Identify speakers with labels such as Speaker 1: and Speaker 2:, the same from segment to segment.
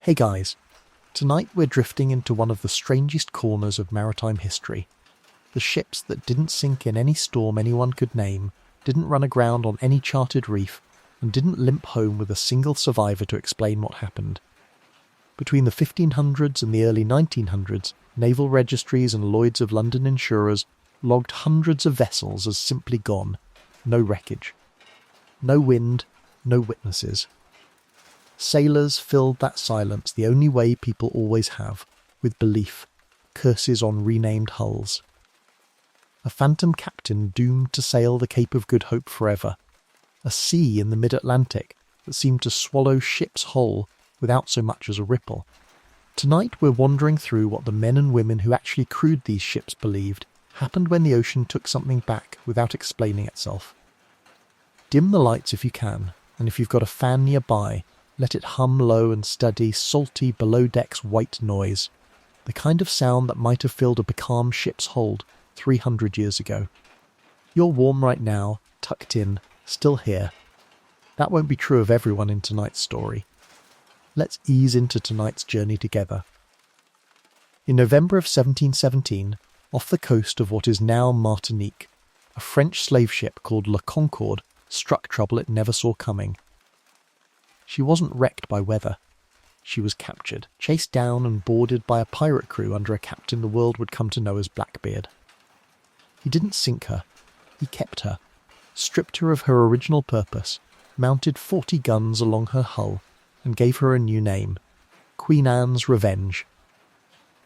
Speaker 1: Hey guys, tonight we're drifting into one of the strangest corners of maritime history. The ships that didn't sink in any storm anyone could name, didn't run aground on any charted reef, and didn't limp home with a single survivor to explain what happened. Between the 1500s and the early 1900s, naval registries and Lloyd's of London insurers logged hundreds of vessels as simply gone, no wreckage. No wind, no witnesses. Sailors filled that silence the only way people always have, with belief, curses on renamed hulls. A phantom captain doomed to sail the Cape of Good Hope forever. A sea in the mid-Atlantic that seemed to swallow ships whole without so much as a ripple. Tonight we're wandering through what the men and women who actually crewed these ships believed happened when the ocean took something back without explaining itself. Dim the lights if you can, and if you've got a fan nearby, let it hum low and steady, salty below-deck's white noise, the kind of sound that might have filled a becalmed ship's hold 300 years ago. You're warm right now, tucked in, still here. That won't be true of everyone in tonight's story. Let's ease into tonight's journey together. In November of 1717, off the coast of what is now Martinique, a French slave ship called La Concorde struck trouble it never saw coming. She wasn't wrecked by weather. She was captured, chased down and boarded by a pirate crew under a captain the world would come to know as Blackbeard. He didn't sink her. He kept her, stripped her of her original purpose, mounted 40 guns along her hull, and gave her a new name, Queen Anne's Revenge.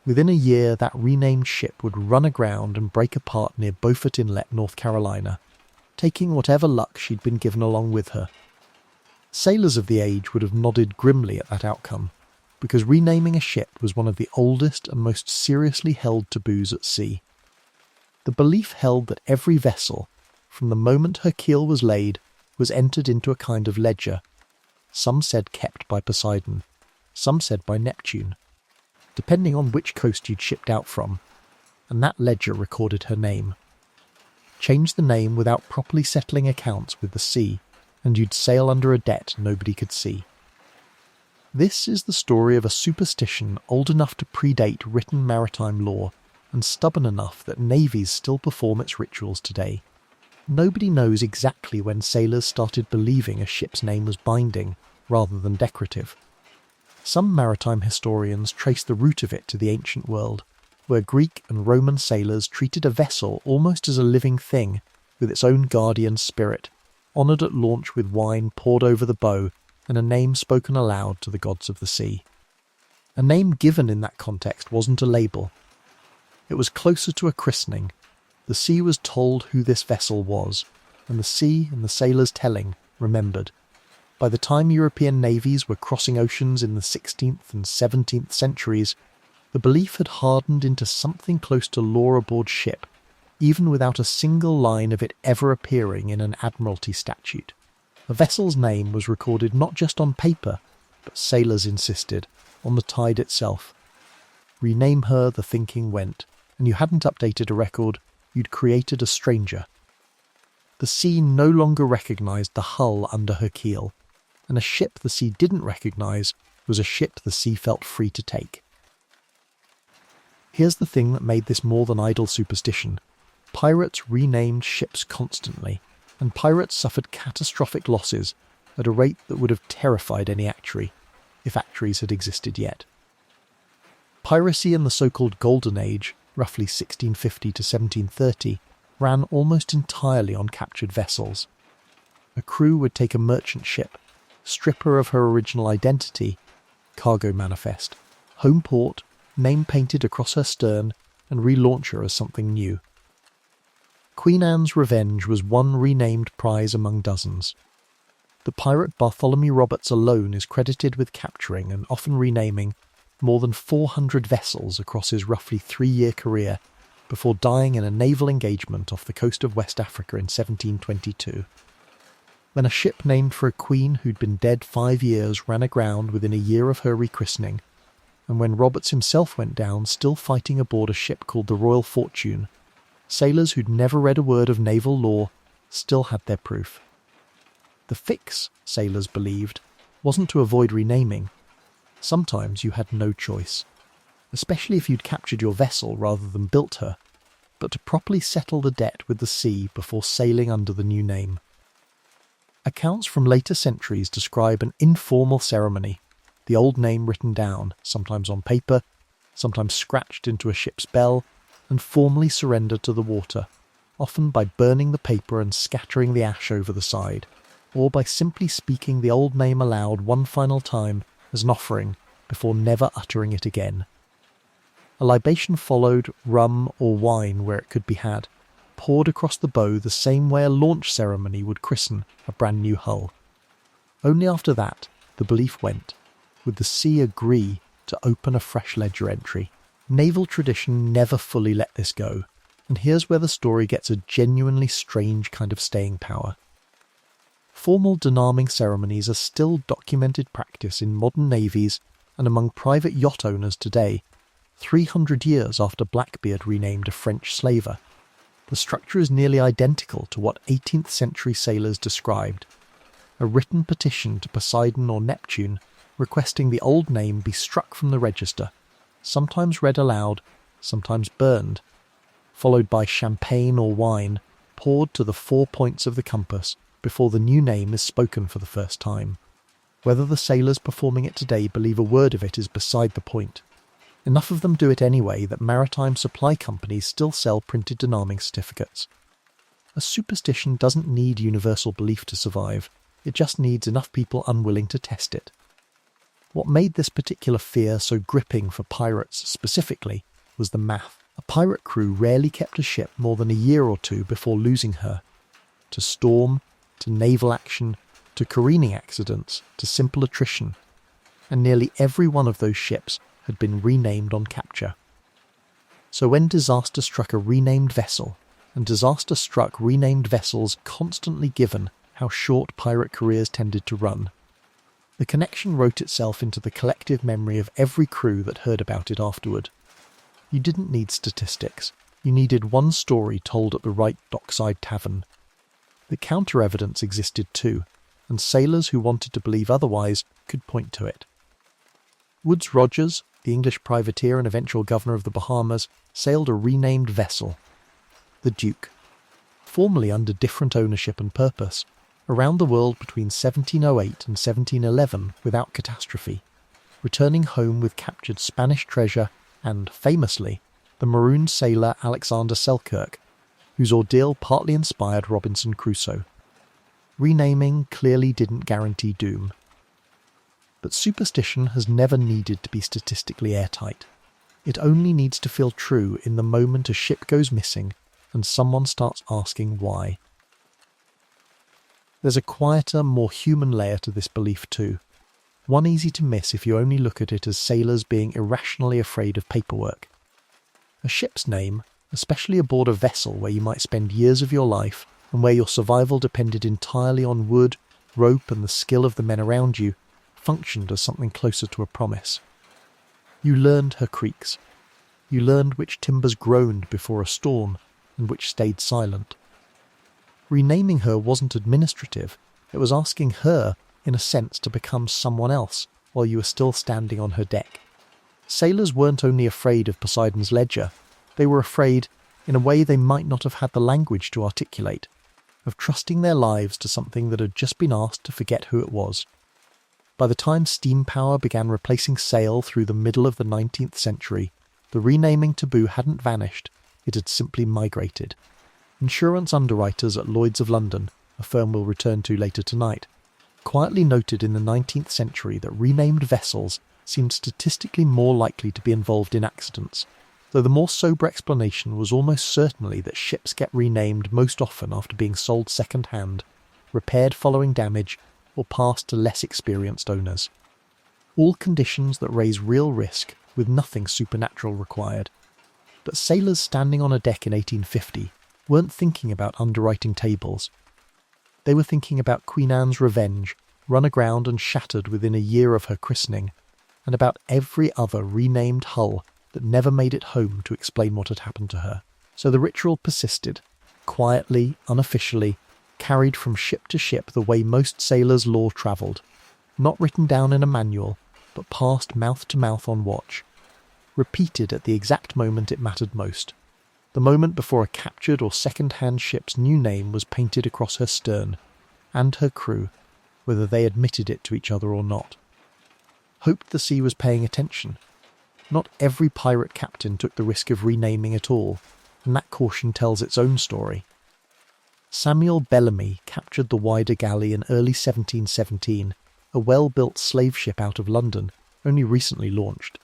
Speaker 1: Within a year, that renamed ship would run aground and break apart near Beaufort Inlet, North Carolina, taking whatever luck she'd been given along with her. Sailors of the age would have nodded grimly at that outcome, because renaming a ship was one of the oldest and most seriously held taboos at sea. The belief held that every vessel, from the moment her keel was laid, was entered into a kind of ledger. Some said kept by Poseidon, some said by Neptune, depending on which coast you'd shipped out from, and that ledger recorded her name. Change the name without properly settling accounts with the sea, and you'd sail under a debt nobody could see. This is the story of a superstition old enough to predate written maritime law, and stubborn enough that navies still perform its rituals today. Nobody knows exactly when sailors started believing a ship's name was binding, rather than decorative. Some maritime historians trace the root of it to the ancient world, where Greek and Roman sailors treated a vessel almost as a living thing, with its own guardian spirit, honoured at launch with wine poured over the bow and a name spoken aloud to the gods of the sea. A name given in that context wasn't a label. It was closer to a christening. The sea was told who this vessel was, and the sea and the sailors telling remembered. By the time European navies were crossing oceans in the 16th and 17th centuries, the belief had hardened into something close to law aboard ship, even without a single line of it ever appearing in an admiralty statute. A vessel's name was recorded not just on paper, but sailors insisted, on the tide itself. Rename her, the thinking went, and you hadn't updated a record, you'd created a stranger. The sea no longer recognised the hull under her keel, and a ship the sea didn't recognise was a ship the sea felt free to take. Here's the thing that made this more than idle superstition. Pirates renamed ships constantly, and pirates suffered catastrophic losses at a rate that would have terrified any actuary, if actuaries had existed yet. Piracy in the so-called Golden Age, roughly 1650 to 1730, ran almost entirely on captured vessels. A crew would take a merchant ship, strip her of her original identity, cargo manifest, home port, name painted across her stern, and relaunch her as something new. Queen Anne's Revenge was one renamed prize among dozens. The pirate Bartholomew Roberts alone is credited with capturing and often renaming more than 400 vessels across his roughly 3-year career before dying in a naval engagement off the coast of West Africa in 1722. When a ship named for a queen who'd been dead 5 years ran aground within a year of her rechristening, and when Roberts himself went down still fighting aboard a ship called the Royal Fortune, sailors who'd never read a word of naval law still had their proof. The fix, sailors believed, wasn't to avoid renaming. Sometimes you had no choice, especially if you'd captured your vessel rather than built her, but to properly settle the debt with the sea before sailing under the new name. Accounts from later centuries describe an informal ceremony, the old name written down, sometimes on paper, sometimes scratched into a ship's bell, and formally surrendered to the water, often by burning the paper and scattering the ash over the side, or by simply speaking the old name aloud one final time as an offering before never uttering it again. A libation followed, rum or wine where it could be had, poured across the bow the same way a launch ceremony would christen a brand new hull. Only after that, the belief went, would the sea agree to open a fresh ledger entry. Naval tradition never fully let this go, and here's where the story gets a genuinely strange kind of staying power. Formal denarming ceremonies are still documented practice in modern navies and among private yacht owners today, 300 years after Blackbeard renamed a French slaver. The structure is nearly identical to what 18th century sailors described. A written petition to Poseidon or Neptune requesting the old name be struck from the register, sometimes read aloud, sometimes burned, followed by champagne or wine poured to the 4 points of the compass before the new name is spoken for the first time. Whether the sailors performing it today believe a word of it is beside the point. Enough of them do it anyway that maritime supply companies still sell printed denarming certificates. A superstition doesn't need universal belief to survive, it just needs enough people unwilling to test it. What made this particular fear so gripping for pirates specifically was the math. A pirate crew rarely kept a ship more than a year or two before losing her. To storm, to naval action, to careening accidents, to simple attrition. And nearly every one of those ships had been renamed on capture. So when disaster struck a renamed vessel, and disaster struck renamed vessels constantly given how short pirate careers tended to run, the connection wrote itself into the collective memory of every crew that heard about it afterward. You didn't need statistics. You needed one story told at the right dockside tavern. The counter-evidence existed too, and sailors who wanted to believe otherwise could point to it. Woodes Rogers, the English privateer and eventual governor of the Bahamas, sailed a renamed vessel, the Duke, formerly under different ownership and purpose, around the world between 1708 and 1711 without catastrophe, returning home with captured Spanish treasure and, famously, the marooned sailor Alexander Selkirk, whose ordeal partly inspired Robinson Crusoe. Renaming clearly didn't guarantee doom. But superstition has never needed to be statistically airtight. It only needs to feel true in the moment a ship goes missing and someone starts asking why. There's a quieter, more human layer to this belief too, one easy to miss if you only look at it as sailors being irrationally afraid of paperwork. A ship's name, especially aboard a vessel where you might spend years of your life and where your survival depended entirely on wood, rope and the skill of the men around you, functioned as something closer to a promise. You learned her creaks. You learned which timbers groaned before a storm and which stayed silent. Renaming her wasn't administrative, it was asking her, in a sense, to become someone else while you were still standing on her deck. Sailors weren't only afraid of Poseidon's ledger, they were afraid, in a way they might not have had the language to articulate, of trusting their lives to something that had just been asked to forget who it was. By the time steam power began replacing sail through the middle of the 19th century, the renaming taboo hadn't vanished, it had simply migrated. Insurance underwriters at Lloyd's of London, a firm we'll return to later tonight, quietly noted in the 19th century that renamed vessels seemed statistically more likely to be involved in accidents, though the more sober explanation was almost certainly that ships get renamed most often after being sold second-hand, repaired following damage, or passed to less experienced owners. All conditions that raise real risk with nothing supernatural required. But sailors standing on a deck in 1850 weren't thinking about underwriting tables. They were thinking about Queen Anne's revenge, run aground and shattered within a year of her christening, and about every other renamed hull that never made it home to explain what had happened to her. So the ritual persisted, quietly, unofficially, carried from ship to ship the way most sailors' lore travelled, not written down in a manual, but passed mouth to mouth on watch, repeated at the exact moment it mattered most, the moment before a captured or second-hand ship's new name was painted across her stern, and her crew, whether they admitted it to each other or not. Hoped the sea was paying attention. Not every pirate captain took the risk of renaming at all, and that caution tells its own story. Samuel Bellamy captured the Wider Galley in early 1717, a well-built slave ship out of London, only recently launched.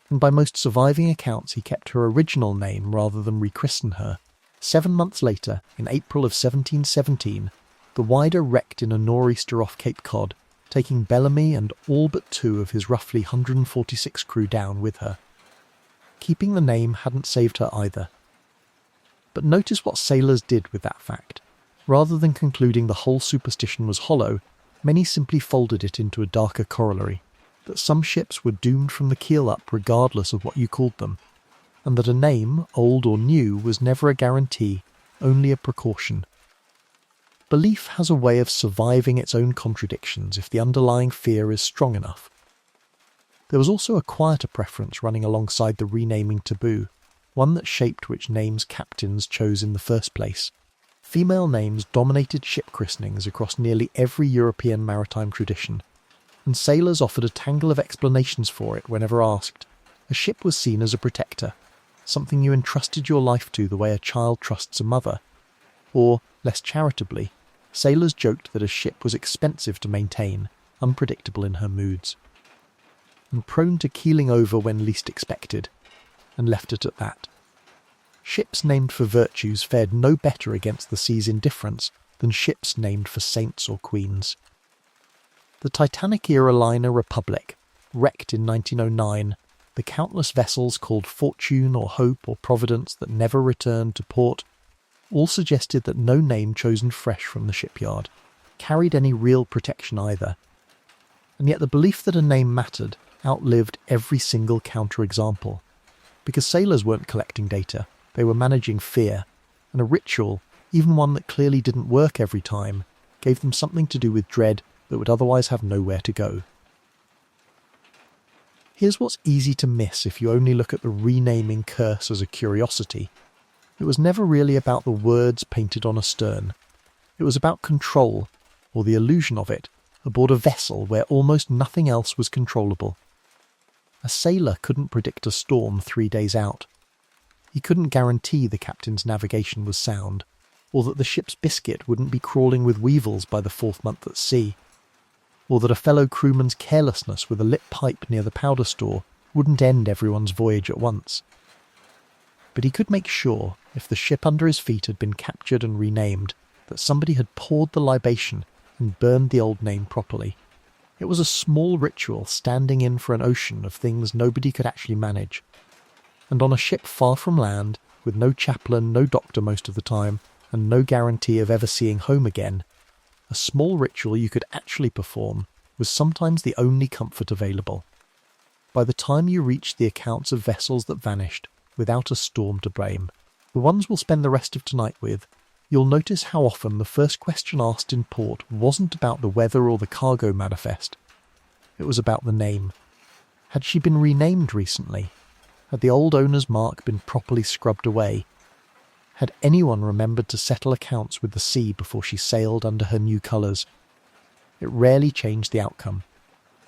Speaker 1: And by most surviving accounts he kept her original name rather than rechristen her. 7 months later, in April of 1717, the Wider wrecked in a nor'easter off Cape Cod, taking Bellamy and all but 2 of his roughly 146 crew down with her. Keeping the name hadn't saved her either. But notice what sailors did with that fact. Rather than concluding the whole superstition was hollow, many simply folded it into a darker corollary, that some ships were doomed from the keel up regardless of what you called them, and that a name, old or new, was never a guarantee, only a precaution. Belief has a way of surviving its own contradictions if the underlying fear is strong enough. There was also a quieter preference running alongside the renaming taboo, one that shaped which names captains chose in the first place. Female names dominated ship christenings across nearly every European maritime tradition, and sailors offered a tangle of explanations for it whenever asked. A ship was seen as a protector, something you entrusted your life to the way a child trusts a mother. Or, less charitably, sailors joked that a ship was expensive to maintain, unpredictable in her moods, and prone to keeling over when least expected, and left it at that. Ships named for virtues fared no better against the sea's indifference than ships named for saints or queens. The Titanic-era liner Republic, wrecked in 1909, the countless vessels called Fortune or Hope or Providence that never returned to port, all suggested that no name chosen fresh from the shipyard carried any real protection either. And yet the belief that a name mattered outlived every single counterexample. Because sailors weren't collecting data, they were managing fear, and a ritual, even one that clearly didn't work every time, gave them something to do with dread that would otherwise have nowhere to go. Here's what's easy to miss if you only look at the renaming curse as a curiosity. It was never really about the words painted on a stern. It was about control, or the illusion of it, aboard a vessel where almost nothing else was controllable. A sailor couldn't predict a storm 3 days out. He couldn't guarantee the captain's navigation was sound, or that the ship's biscuit wouldn't be crawling with weevils by the 4th month at sea, or that a fellow crewman's carelessness with a lit pipe near the powder store wouldn't end everyone's voyage at once. But he could make sure, if the ship under his feet had been captured and renamed, that somebody had poured the libation and burned the old name properly. It was a small ritual standing in for an ocean of things nobody could actually manage. And on a ship far from land, with no chaplain, no doctor most of the time, and no guarantee of ever seeing home again, a small ritual you could actually perform was sometimes the only comfort available. By the time you reached the accounts of vessels that vanished, without a storm to blame, the ones we'll spend the rest of tonight with, you'll notice how often the first question asked in port wasn't about the weather or the cargo manifest. It was about the name. Had she been renamed recently? Had the old owner's mark been properly scrubbed away? Had anyone remembered to settle accounts with the sea before she sailed under her new colours? It rarely changed the outcome,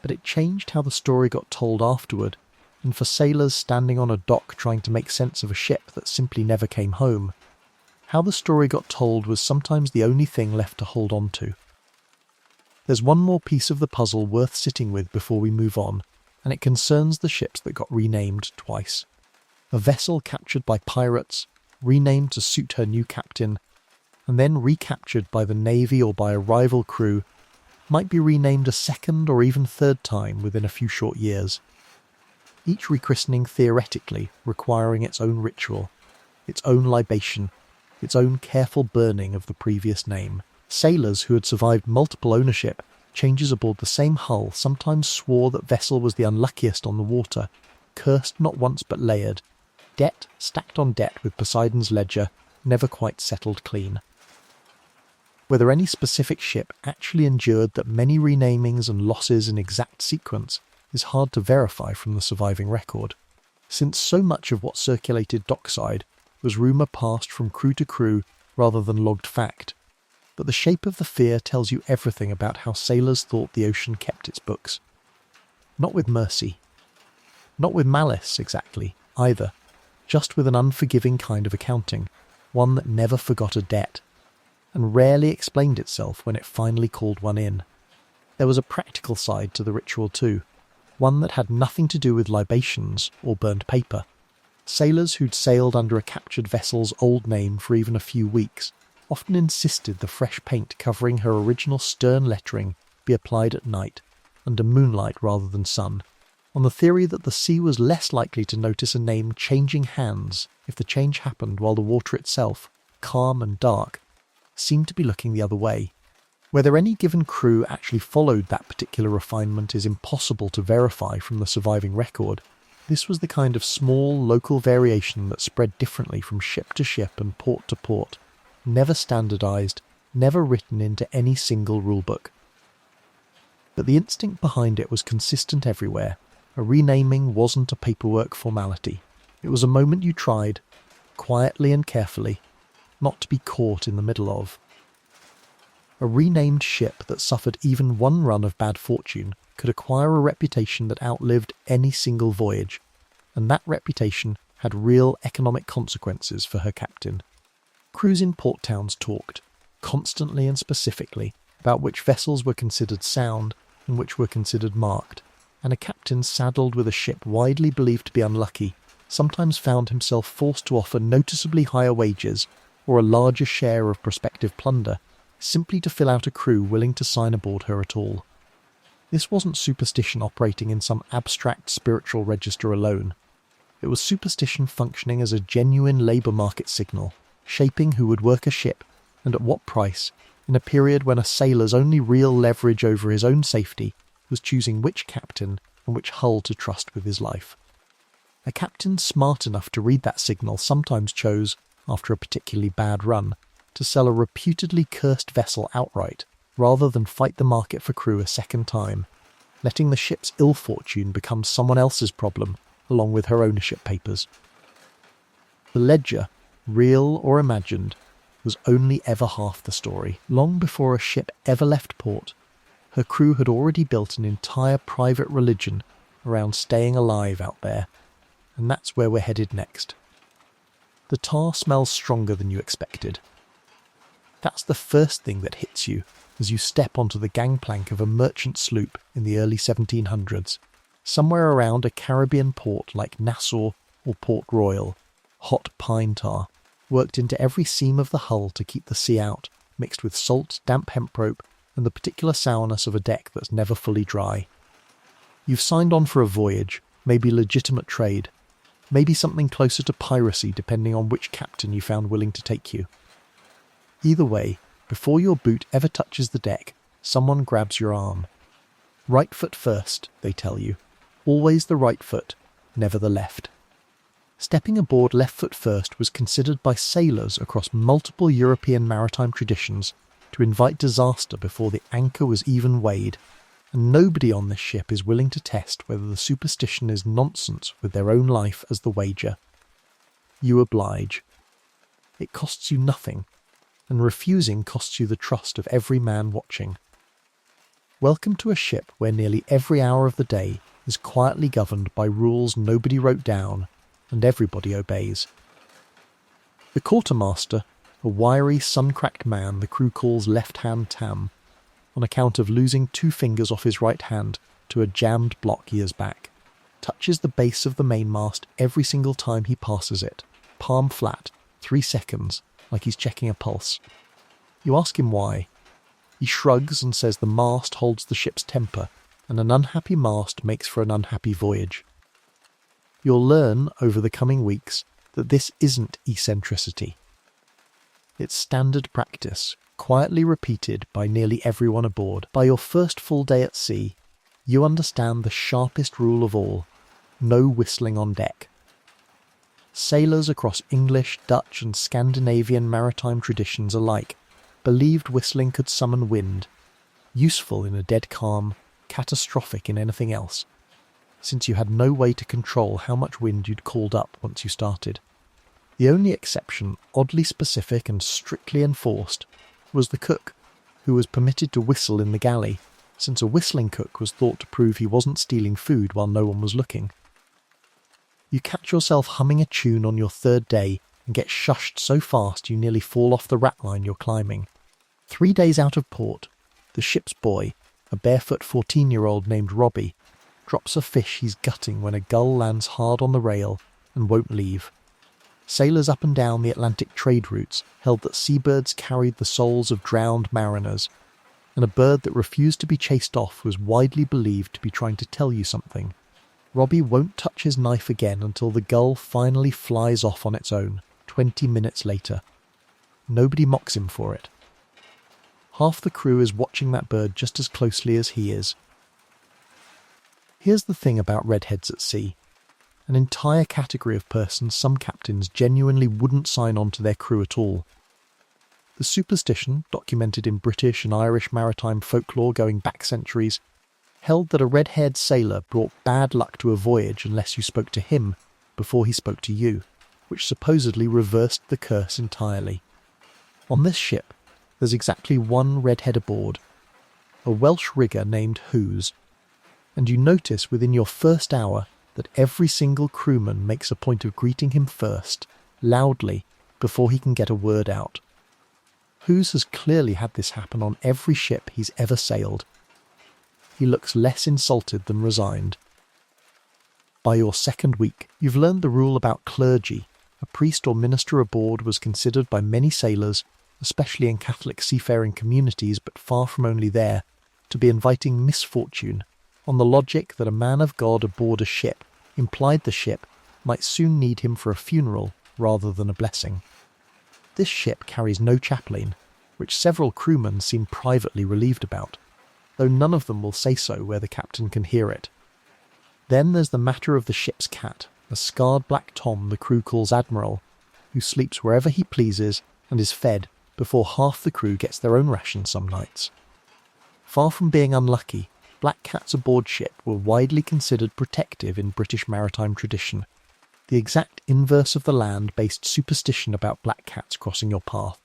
Speaker 1: but it changed how the story got told afterward, and for sailors standing on a dock trying to make sense of a ship that simply never came home, how the story got told was sometimes the only thing left to hold on to. There's one more piece of the puzzle worth sitting with before we move on, and it concerns the ships that got renamed twice. A vessel captured by pirates, renamed to suit her new captain, and then recaptured by the navy or by a rival crew, might be renamed a second or even third time within a few short years. Each rechristening theoretically requiring its own ritual, its own libation, its own careful burning of the previous name. Sailors who had survived multiple ownership, changes aboard the same hull, sometimes swore that vessel was the unluckiest on the water, cursed not once but layered, debt stacked on debt with Poseidon's ledger, never quite settled clean. Whether any specific ship actually endured that many renamings and losses in exact sequence is hard to verify from the surviving record, since so much of what circulated dockside was rumour passed from crew to crew rather than logged fact. But the shape of the fear tells you everything about how sailors thought the ocean kept its books. Not with mercy. Not with malice, exactly, either. Just with an unforgiving kind of accounting, one that never forgot a debt, and rarely explained itself when it finally called one in. There was a practical side to the ritual too, one that had nothing to do with libations or burned paper. Sailors who'd sailed under a captured vessel's old name for even a few weeks often insisted the fresh paint covering her original stern lettering be applied at night, under moonlight rather than sun, on the theory that the sea was less likely to notice a name changing hands if the change happened while the water itself, calm and dark, seemed to be looking the other way. Whether any given crew actually followed that particular refinement is impossible to verify from the surviving record. This was the kind of small local variation that spread differently from ship to ship and port to port, never standardised, never written into any single rulebook. But the instinct behind it was consistent everywhere. A renaming wasn't a paperwork formality. It was a moment you tried, quietly and carefully, not to be caught in the middle of. A renamed ship that suffered even one run of bad fortune could acquire a reputation that outlived any single voyage, and that reputation had real economic consequences for her captain. Crews in port towns talked, constantly and specifically, about which vessels were considered sound and which were considered marked, and a captain saddled with a ship widely believed to be unlucky sometimes found himself forced to offer noticeably higher wages or a larger share of prospective plunder simply to fill out a crew willing to sign aboard her at all. This wasn't superstition operating in some abstract spiritual register alone. It was superstition functioning as a genuine labour market signal, shaping who would work a ship and at what price, in a period when a sailor's only real leverage over his own safety was choosing which captain and which hull to trust with his life. A captain smart enough to read that signal sometimes chose, after a particularly bad run, to sell a reputedly cursed vessel outright, rather than fight the market for crew a second time, letting the ship's ill fortune become someone else's problem, along with her ownership papers. The ledger, real or imagined, was only ever half the story. Long before a ship ever left port, her crew had already built an entire private religion around staying alive out there, and that's where we're headed next. The tar smells stronger than you expected. That's the first thing that hits you as you step onto the gangplank of a merchant sloop in the early 1700s, somewhere around a Caribbean port like Nassau or Port Royal. Hot pine tar, worked into every seam of the hull to keep the sea out, mixed with salt, damp hemp rope, and the particular sourness of a deck that's never fully dry. You've signed on for a voyage, maybe legitimate trade, maybe something closer to piracy depending on which captain you found willing to take you. Either way, before your boot ever touches the deck, someone grabs your arm. Right foot first, they tell you. Always the right foot, never the left. Stepping aboard left foot first was considered by sailors across multiple European maritime traditions to invite disaster before the anchor was even weighed, and nobody on this ship is willing to test whether the superstition is nonsense with their own life as the wager. You oblige. It costs you nothing, and refusing costs you the trust of every man watching. Welcome to a ship where nearly every hour of the day is quietly governed by rules nobody wrote down and everybody obeys. The quartermaster, a wiry, sun-cracked man the crew calls Left-Hand Tam, on account of losing 2 fingers off his right hand to a jammed block years back, touches the base of the mainmast every single time he passes it, palm flat, 3 seconds, like he's checking a pulse. You ask him why. He shrugs and says the mast holds the ship's temper, and an unhappy mast makes for an unhappy voyage. You'll learn over the coming weeks that this isn't eccentricity. It's standard practice, quietly repeated by nearly everyone aboard. By your first full day at sea, you understand the sharpest rule of all: no whistling on deck. Sailors across English, Dutch and Scandinavian maritime traditions alike believed whistling could summon wind, useful in a dead calm, catastrophic in anything else. since you had no way to control how much wind you'd called up once you started. The only exception, oddly specific and strictly enforced, was the cook, who was permitted to whistle in the galley, since a whistling cook was thought to prove he wasn't stealing food while no one was looking. You catch yourself humming a tune on your third day and get shushed so fast you nearly fall off the ratline you're climbing. 3 days out of port, the ship's boy, a barefoot 14-year-old named Robbie, drops a fish he's gutting when a gull lands hard on the rail and won't leave. Sailors up and down the Atlantic trade routes held that seabirds carried the souls of drowned mariners, and a bird that refused to be chased off was widely believed to be trying to tell you something. Robbie won't touch his knife again until the gull finally flies off on its own, 20 minutes later. Nobody mocks him for it. Half the crew is watching that bird just as closely as he is. Here's the thing about redheads at sea. An entire category of persons some captains genuinely wouldn't sign on to their crew at all. The superstition, documented in British and Irish maritime folklore going back centuries, held that a red-haired sailor brought bad luck to a voyage unless you spoke to him before he spoke to you, which supposedly reversed the curse entirely. On this ship, there's exactly one redhead aboard, a Welsh rigger named Who's, and you notice within your first hour that every single crewman makes a point of greeting him first, loudly, before he can get a word out. Who's has clearly had this happen on every ship he's ever sailed. He looks less insulted than resigned. By your second week, you've learned the rule about clergy. A priest or minister aboard was considered by many sailors, especially in Catholic seafaring communities but far from only there, to be inviting misfortune, on the logic that a man of God aboard a ship implied the ship might soon need him for a funeral rather than a blessing. This ship carries no chaplain, which several crewmen seem privately relieved about, though none of them will say so where the captain can hear it. Then there's the matter of the ship's cat, a scarred black Tom the crew calls Admiral, who sleeps wherever he pleases and is fed before half the crew gets their own ration some nights. Far from being unlucky, black cats aboard ship were widely considered protective in British maritime tradition, the exact inverse of the land-based superstition about black cats crossing your path.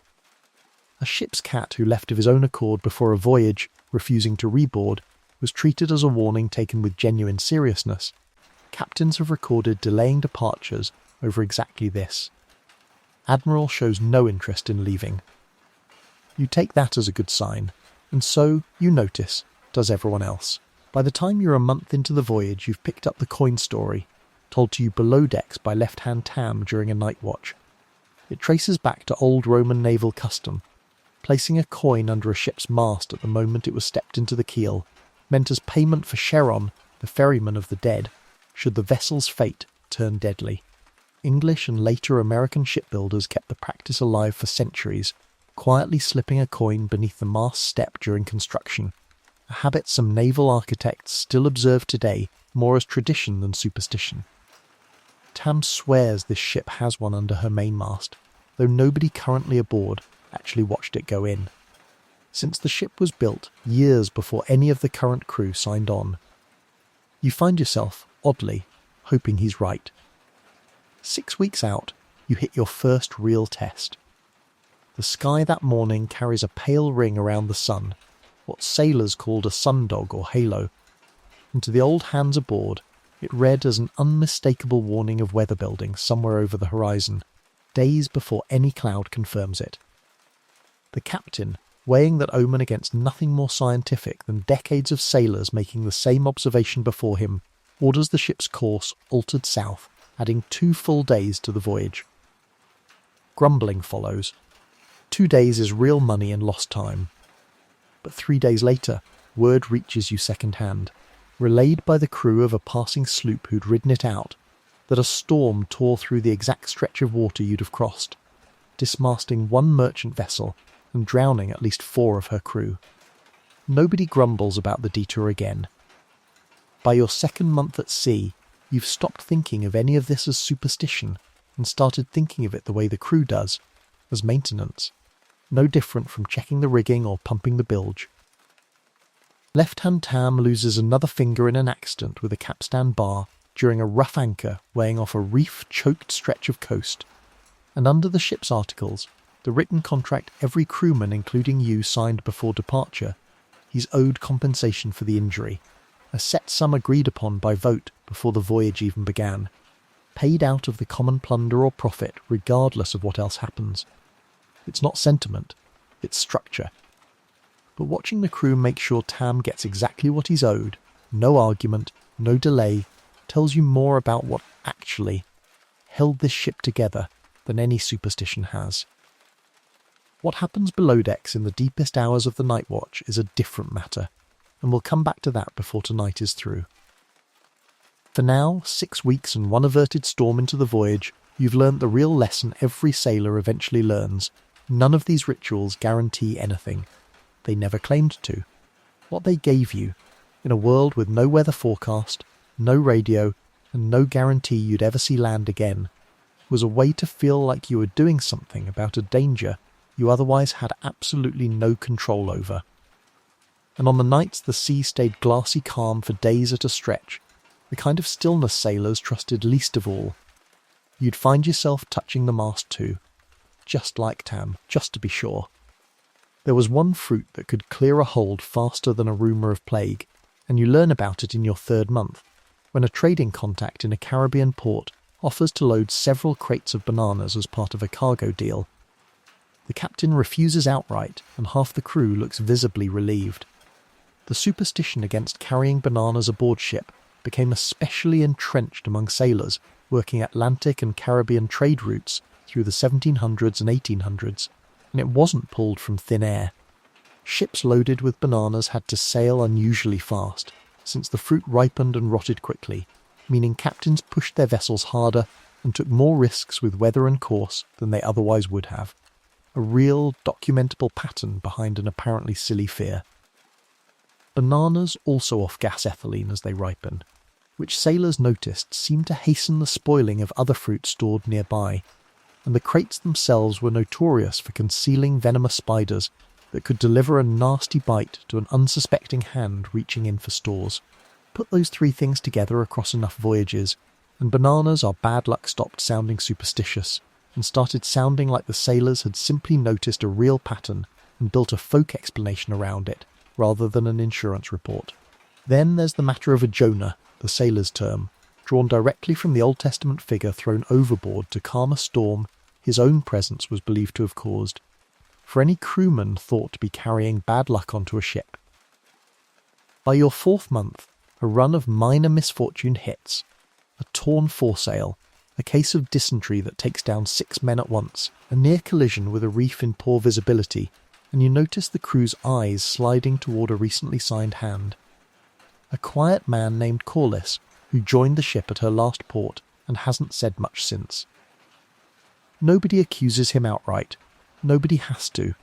Speaker 1: A ship's cat who left of his own accord before a voyage, refusing to reboard, was treated as a warning taken with genuine seriousness. Captains have recorded delaying departures over exactly this. Admiral shows no interest in leaving. You take that as a good sign, and so, you notice, does everyone else. By the time you're a month into the voyage, you've picked up the coin story, told to you below decks by left-hand Tam during a night watch. It traces back to old Roman naval custom. Placing a coin under a ship's mast at the moment it was stepped into the keel meant as payment for Charon, the ferryman of the dead, should the vessel's fate turn deadly. English and later American shipbuilders kept the practice alive for centuries, quietly slipping a coin beneath the mast step during construction, a habit some naval architects still observe today more as tradition than superstition. Tam swears this ship has one under her mainmast, though nobody currently aboard actually watched it go in, since the ship was built years before any of the current crew signed on. You find yourself, oddly, hoping he's right. 6 weeks out, you hit your first real test. The sky that morning carries a pale ring around the sun, what sailors called a sundog or halo, and to the old hands aboard, it read as an unmistakable warning of weather building somewhere over the horizon, days before any cloud confirms it. The captain, weighing that omen against nothing more scientific than decades of sailors making the same observation before him, orders the ship's course altered south, adding 2 full days to the voyage. Grumbling follows. 2 days is real money and lost time. But 3 days later, word reaches you second-hand, relayed by the crew of a passing sloop who'd ridden it out, that a storm tore through the exact stretch of water you'd have crossed, dismasting 1 merchant vessel and drowning at least 4 of her crew. Nobody grumbles about the detour again. By your second month at sea, you've stopped thinking of any of this as superstition and started thinking of it the way the crew does, as maintenance, no different from checking the rigging or pumping the bilge. Left-hand Tam loses another finger in an accident with a capstan bar during a rough anchor weighing off a reef-choked stretch of coast. And under the ship's articles, the written contract every crewman, including you, signed before departure, he's owed compensation for the injury, a set sum agreed upon by vote before the voyage even began, paid out of the common plunder or profit regardless of what else happens. It's not sentiment, it's structure. But watching the crew make sure Tam gets exactly what he's owed, no argument, no delay, tells you more about what actually held this ship together than any superstition has. What happens below decks in the deepest hours of the night watch is a different matter, and we'll come back to that before tonight is through. For now, 6 weeks and one averted storm into the voyage, you've learnt the real lesson every sailor eventually learns. None of these rituals guarantee anything. They never claimed to. What they gave you, in a world with no weather forecast, no radio, and no guarantee you'd ever see land again, was a way to feel like you were doing something about a danger you otherwise had absolutely no control over. And on the nights the sea stayed glassy calm for days at a stretch, the kind of stillness sailors trusted least of all, you'd find yourself touching the mast too, just like Tam, just to be sure. There was one fruit that could clear a hold faster than a rumour of plague, and you learn about it in your 3rd month, when a trading contact in a Caribbean port offers to load several crates of bananas as part of a cargo deal. The captain refuses outright, and half the crew looks visibly relieved. The superstition against carrying bananas aboard ship became especially entrenched among sailors working Atlantic and Caribbean trade routes through the 1700s and 1800s, and it wasn't pulled from thin air. Ships loaded with bananas had to sail unusually fast, since the fruit ripened and rotted quickly, meaning captains pushed their vessels harder and took more risks with weather and course than they otherwise would have. A real, documentable pattern behind an apparently silly fear. Bananas also off-gas ethylene as they ripen, which sailors noticed seemed to hasten the spoiling of other fruit stored nearby, and the crates themselves were notorious for concealing venomous spiders that could deliver a nasty bite to an unsuspecting hand reaching in for stores. Put those 3 things together across enough voyages, and bananas are bad luck stopped sounding superstitious, and started sounding like the sailors had simply noticed a real pattern and built a folk explanation around it, rather than an insurance report. Then there's the matter of a Jonah, the sailor's term, drawn directly from the Old Testament figure thrown overboard to calm a storm his own presence was believed to have caused, for any crewman thought to be carrying bad luck onto a ship. By your 4th month, a run of minor misfortune hits. A torn foresail, a case of dysentery that takes down 6 men at once, a near collision with a reef in poor visibility, and you notice the crew's eyes sliding toward a recently signed hand. A quiet man named Corliss, who joined the ship at her last port and hasn't said much since. Nobody accuses him outright. Nobody has to.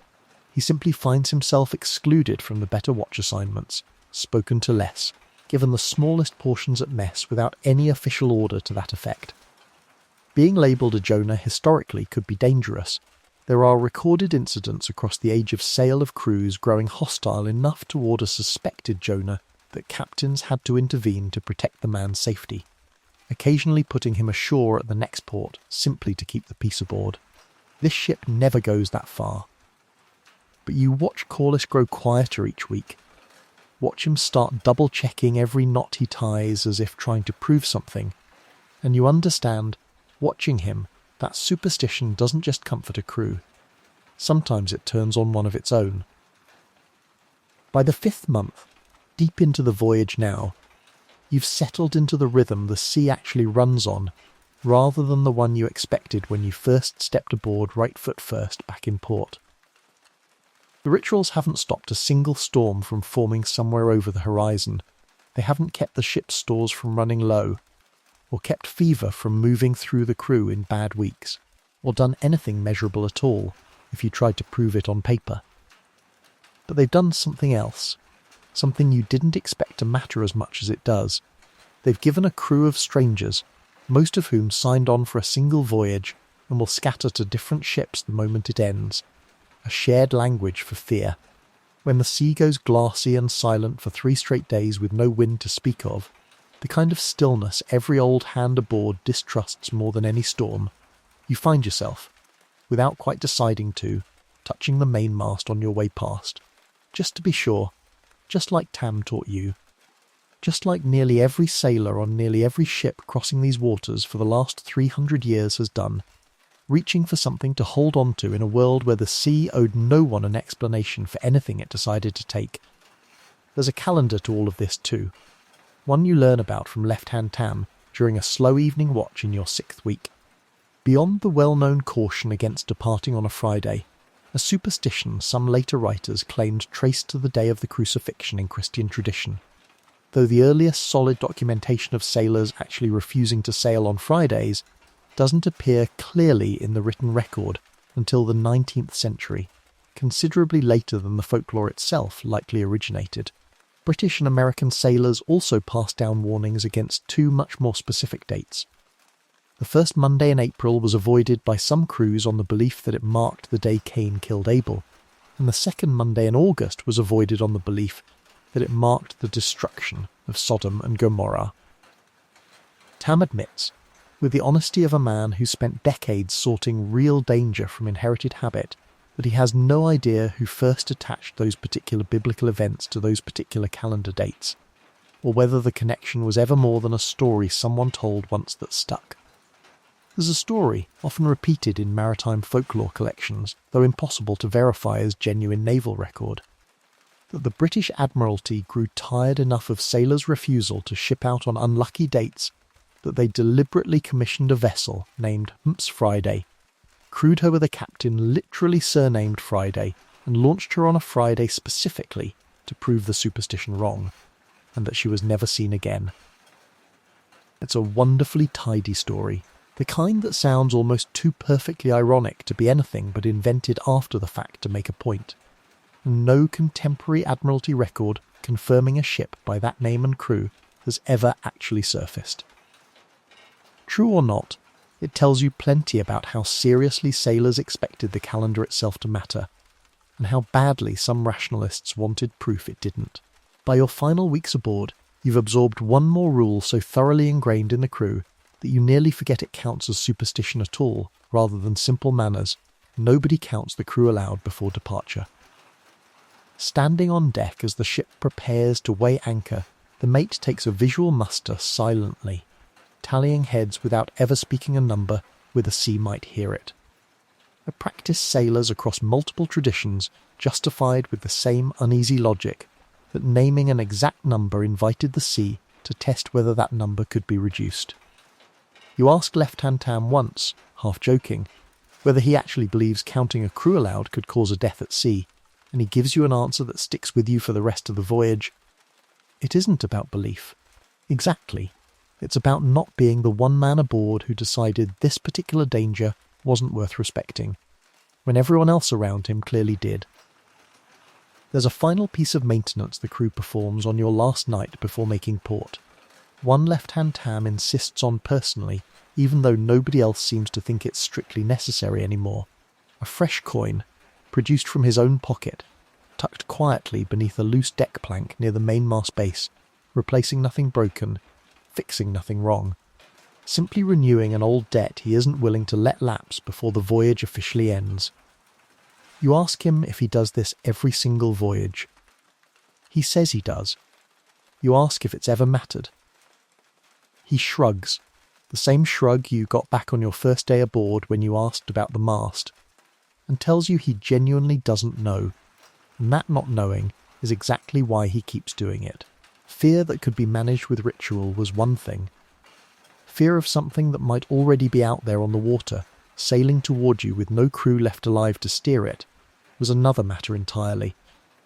Speaker 1: He simply finds himself excluded from the better watch assignments, spoken to less, given the smallest portions at mess without any official order to that effect. Being labelled a Jonah historically could be dangerous. There are recorded incidents across the age of sail of crews growing hostile enough toward a suspected Jonah that captains had to intervene to protect the man's safety, occasionally putting him ashore at the next port simply to keep the peace aboard. This ship never goes that far. But you watch Corliss grow quieter each week. Watch him start double-checking every knot he ties as if trying to prove something, and you understand, watching him, that superstition doesn't just comfort a crew. Sometimes it turns on one of its own. By the 5th month, deep into the voyage now, you've settled into the rhythm the sea actually runs on, rather than the one you expected when you first stepped aboard right foot first back in port. The rituals haven't stopped a single storm from forming somewhere over the horizon. They haven't kept the ship's stores from running low, or kept fever from moving through the crew in bad weeks, or done anything measurable at all if you tried to prove it on paper. But they've done something else, something you didn't expect to matter as much as it does. They've given a crew of strangers, most of whom signed on for a single voyage and will scatter to different ships the moment it ends, a shared language for fear. When the sea goes glassy and silent for 3 straight days with no wind to speak of, the kind of stillness every old hand aboard distrusts more than any storm, you find yourself, without quite deciding to, touching the mainmast on your way past, just to be sure, just like Tam taught you, just like nearly every sailor on nearly every ship crossing these waters for the last 300 years has done, reaching for something to hold on to in a world where the sea owed no one an explanation for anything it decided to take. There's a calendar to all of this too, one you learn about from Left Hand Tam during a slow evening watch in your 6th week. Beyond the well-known caution against departing on a Friday, a superstition some later writers claimed traced to the day of the crucifixion in Christian tradition, though the earliest solid documentation of sailors actually refusing to sail on Fridays doesn't appear clearly in the written record until the 19th century, considerably later than the folklore itself likely originated. British and American sailors also passed down warnings against 2 much more specific dates. The first Monday in April was avoided by some crews on the belief that it marked the day Cain killed Abel, and the second Monday in August was avoided on the belief that it marked the destruction of Sodom and Gomorrah. Tam admits, with the honesty of a man who spent decades sorting real danger from inherited habit, that he has no idea who first attached those particular biblical events to those particular calendar dates, or whether the connection was ever more than a story someone told once that stuck. There's a story, often repeated in maritime folklore collections, though impossible to verify as genuine naval record, that the British Admiralty grew tired enough of sailors' refusal to ship out on unlucky dates that they deliberately commissioned a vessel named Humps Friday, crewed her with a captain literally surnamed Friday, and launched her on a Friday specifically to prove the superstition wrong, and that she was never seen again. It's a wonderfully tidy story, the kind that sounds almost too perfectly ironic to be anything but invented after the fact to make a point, and no contemporary Admiralty record confirming a ship by that name and crew has ever actually surfaced. True or not, it tells you plenty about how seriously sailors expected the calendar itself to matter, and how badly some rationalists wanted proof it didn't. By your final weeks aboard, you've absorbed one more rule so thoroughly ingrained in the crew that you nearly forget it counts as superstition at all, rather than simple manners. Nobody counts the crew aloud before departure. Standing on deck as the ship prepares to weigh anchor, the mate takes a visual muster silently, tallying heads without ever speaking a number where the sea might hear it. A practiced sailors across multiple traditions justified with the same uneasy logic that naming an exact number invited the sea to test whether that number could be reduced. You ask Left Hand Tam once, half joking, whether he actually believes counting a crew aloud could cause a death at sea, and he gives you an answer that sticks with you for the rest of the voyage. It isn't about belief. Exactly. It's about not being the one man aboard who decided this particular danger wasn't worth respecting, when everyone else around him clearly did. There's a final piece of maintenance the crew performs on your last night before making port. One Left Hand Tam insists on personally, even though nobody else seems to think it's strictly necessary anymore. A fresh coin, produced from his own pocket, tucked quietly beneath a loose deck plank near the mainmast base, replacing nothing broken, fixing nothing wrong, simply renewing an old debt he isn't willing to let lapse before the voyage officially ends. You ask him if he does this every single voyage. He says he does. You ask if it's ever mattered. He shrugs, the same shrug you got back on your first day aboard when you asked about the mast, and tells you he genuinely doesn't know, and that not knowing is exactly why he keeps doing it. Fear that could be managed with ritual was one thing. Fear of something that might already be out there on the water, sailing toward you with no crew left alive to steer it, was another matter entirely,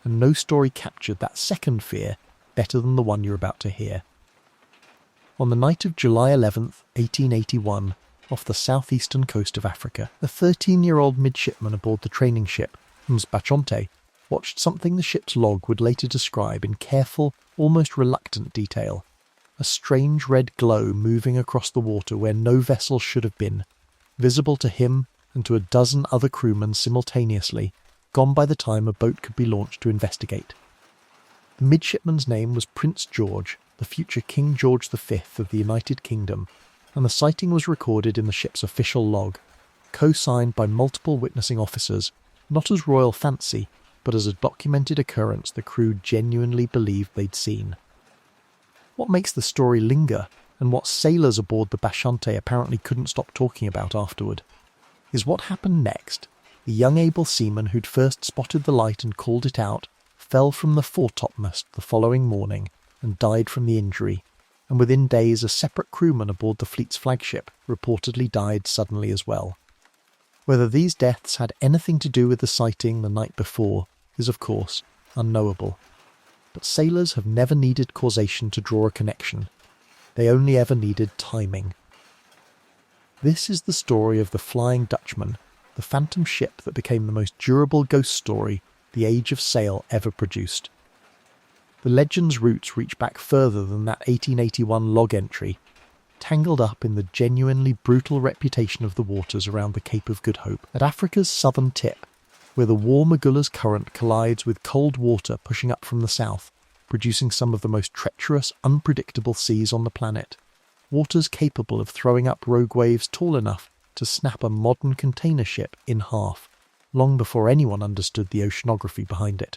Speaker 1: and no story captured that second fear better than the one you're about to hear. On the night of July 11th, 1881, off the southeastern coast of Africa, a 13-year-old midshipman aboard the training ship, Mbachonte, watched something the ship's log would later describe in careful, almost reluctant detail. A strange red glow moving across the water where no vessel should have been, visible to him and to a dozen other crewmen simultaneously, gone by the time a boat could be launched to investigate. The midshipman's name was Prince George, the future King George V of the United Kingdom, and the sighting was recorded in the ship's official log, co-signed by multiple witnessing officers, not as royal fancy, but as a documented occurrence the crew genuinely believed they'd seen. What makes the story linger, and what sailors aboard the Bashante apparently couldn't stop talking about afterward, is what happened next. The young able seaman who'd first spotted the light and called it out fell from the foretopmast the following morning and died from the injury, and within days a separate crewman aboard the fleet's flagship reportedly died suddenly as well. Whether these deaths had anything to do with the sighting the night before is, of course, unknowable. But sailors have never needed causation to draw a connection. They only ever needed timing. This is the story of the Flying Dutchman, the phantom ship that became the most durable ghost story the Age of Sail ever produced. The legend's roots reach back further than that 1881 log entry, tangled up in the genuinely brutal reputation of the waters around the Cape of Good Hope at Africa's southern tip, where the warm Agulhas current collides with cold water pushing up from the south, producing some of the most treacherous, unpredictable seas on the planet. Waters capable of throwing up rogue waves tall enough to snap a modern container ship in half, long before anyone understood the oceanography behind it.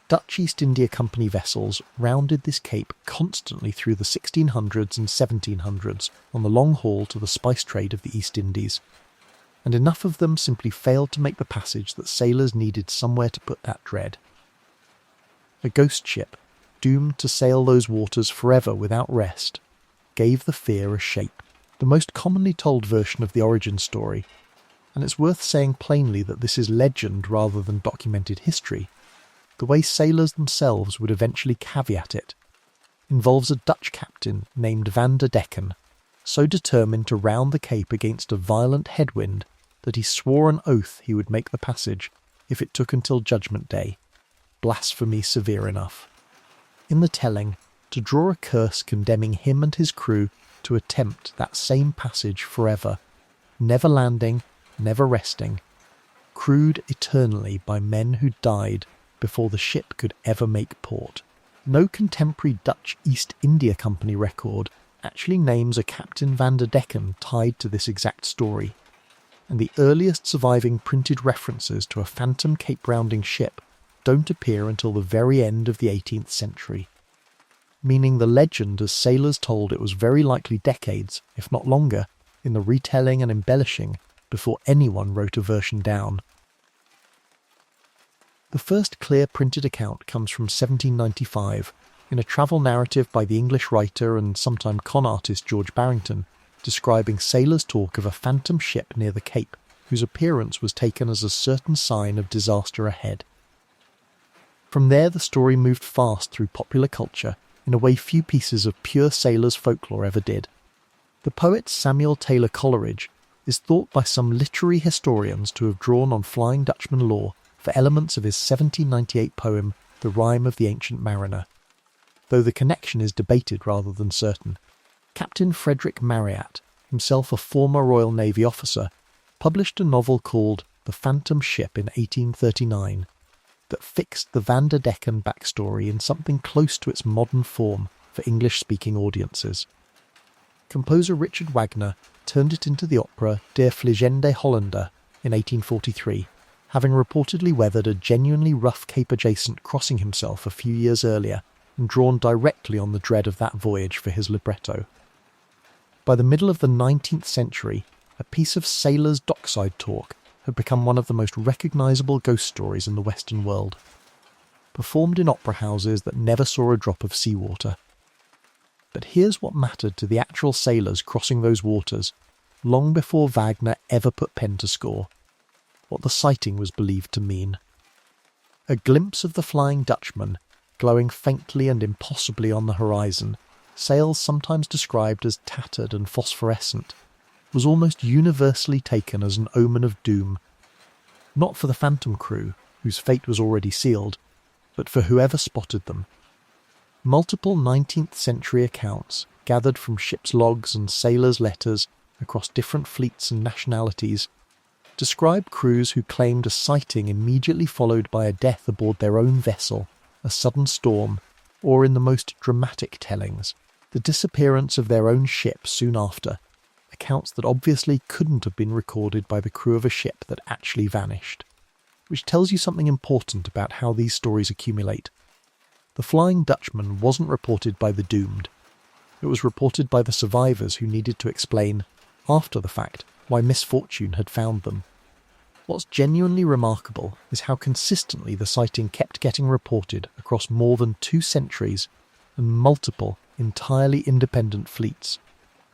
Speaker 1: Dutch East India Company vessels rounded this cape constantly through the 1600s and 1700s on the long haul to the spice trade of the East Indies, and enough of them simply failed to make the passage that sailors needed somewhere to put that dread. A ghost ship, doomed to sail those waters forever without rest, gave the fear a shape. The most commonly told version of the origin story, and it's worth saying plainly that this is legend rather than documented history, the way sailors themselves would eventually caveat it, involves a Dutch captain named Van der Decken, so determined to round the Cape against a violent headwind that he swore an oath he would make the passage if it took until Judgment Day. Blasphemy severe enough. In the telling, to draw a curse condemning him and his crew to attempt that same passage forever, never landing, never resting, crewed eternally by men who died before the ship could ever make port. No contemporary Dutch East India Company record actually names a Captain Van der Decken tied to this exact story, and the earliest surviving printed references to a phantom cape-rounding ship don't appear until the very end of the 18th century, meaning the legend as sailors told it was very likely decades, if not longer, in the retelling and embellishing before anyone wrote a version down. The first clear printed account comes from 1795, in a travel narrative by the English writer and sometime con artist George Barrington, describing sailors' talk of a phantom ship near the Cape, whose appearance was taken as a certain sign of disaster ahead. From there the story moved fast through popular culture in a way few pieces of pure sailors' folklore ever did. The poet Samuel Taylor Coleridge is thought by some literary historians to have drawn on Flying Dutchman lore for elements of his 1798 poem The Rime of the Ancient Mariner, though the connection is debated rather than certain. Captain Frederick Marryat, himself a former Royal Navy officer, published a novel called The Phantom Ship in 1839 that fixed the Van der Decken backstory in something close to its modern form for English-speaking audiences. Composer Richard Wagner turned it into the opera Der Fliegende Holländer in 1843, having reportedly weathered a genuinely rough Cape-adjacent crossing himself a few years earlier and drawn directly on the dread of that voyage for his libretto. By the middle of the 19th century, a piece of sailors' dockside talk had become one of the most recognisable ghost stories in the Western world, performed in opera houses that never saw a drop of seawater. But here's what mattered to the actual sailors crossing those waters, long before Wagner ever put pen to score, what the sighting was believed to mean. A glimpse of the Flying Dutchman, glowing faintly and impossibly on the horizon, sails sometimes described as tattered and phosphorescent, was almost universally taken as an omen of doom, not for the Phantom crew, whose fate was already sealed, but for whoever spotted them. Multiple 19th century accounts, gathered from ships' logs and sailors' letters across different fleets and nationalities, describe crews who claimed a sighting immediately followed by a death aboard their own vessel, a sudden storm, or in the most dramatic tellings, the disappearance of their own ship soon after, accounts that obviously couldn't have been recorded by the crew of a ship that actually vanished, which tells you something important about how these stories accumulate. The Flying Dutchman wasn't reported by the doomed. It was reported by the survivors who needed to explain, after the fact, why misfortune had found them. What's genuinely remarkable is how consistently the sighting kept getting reported across more than 2 centuries and multiple, entirely independent fleets,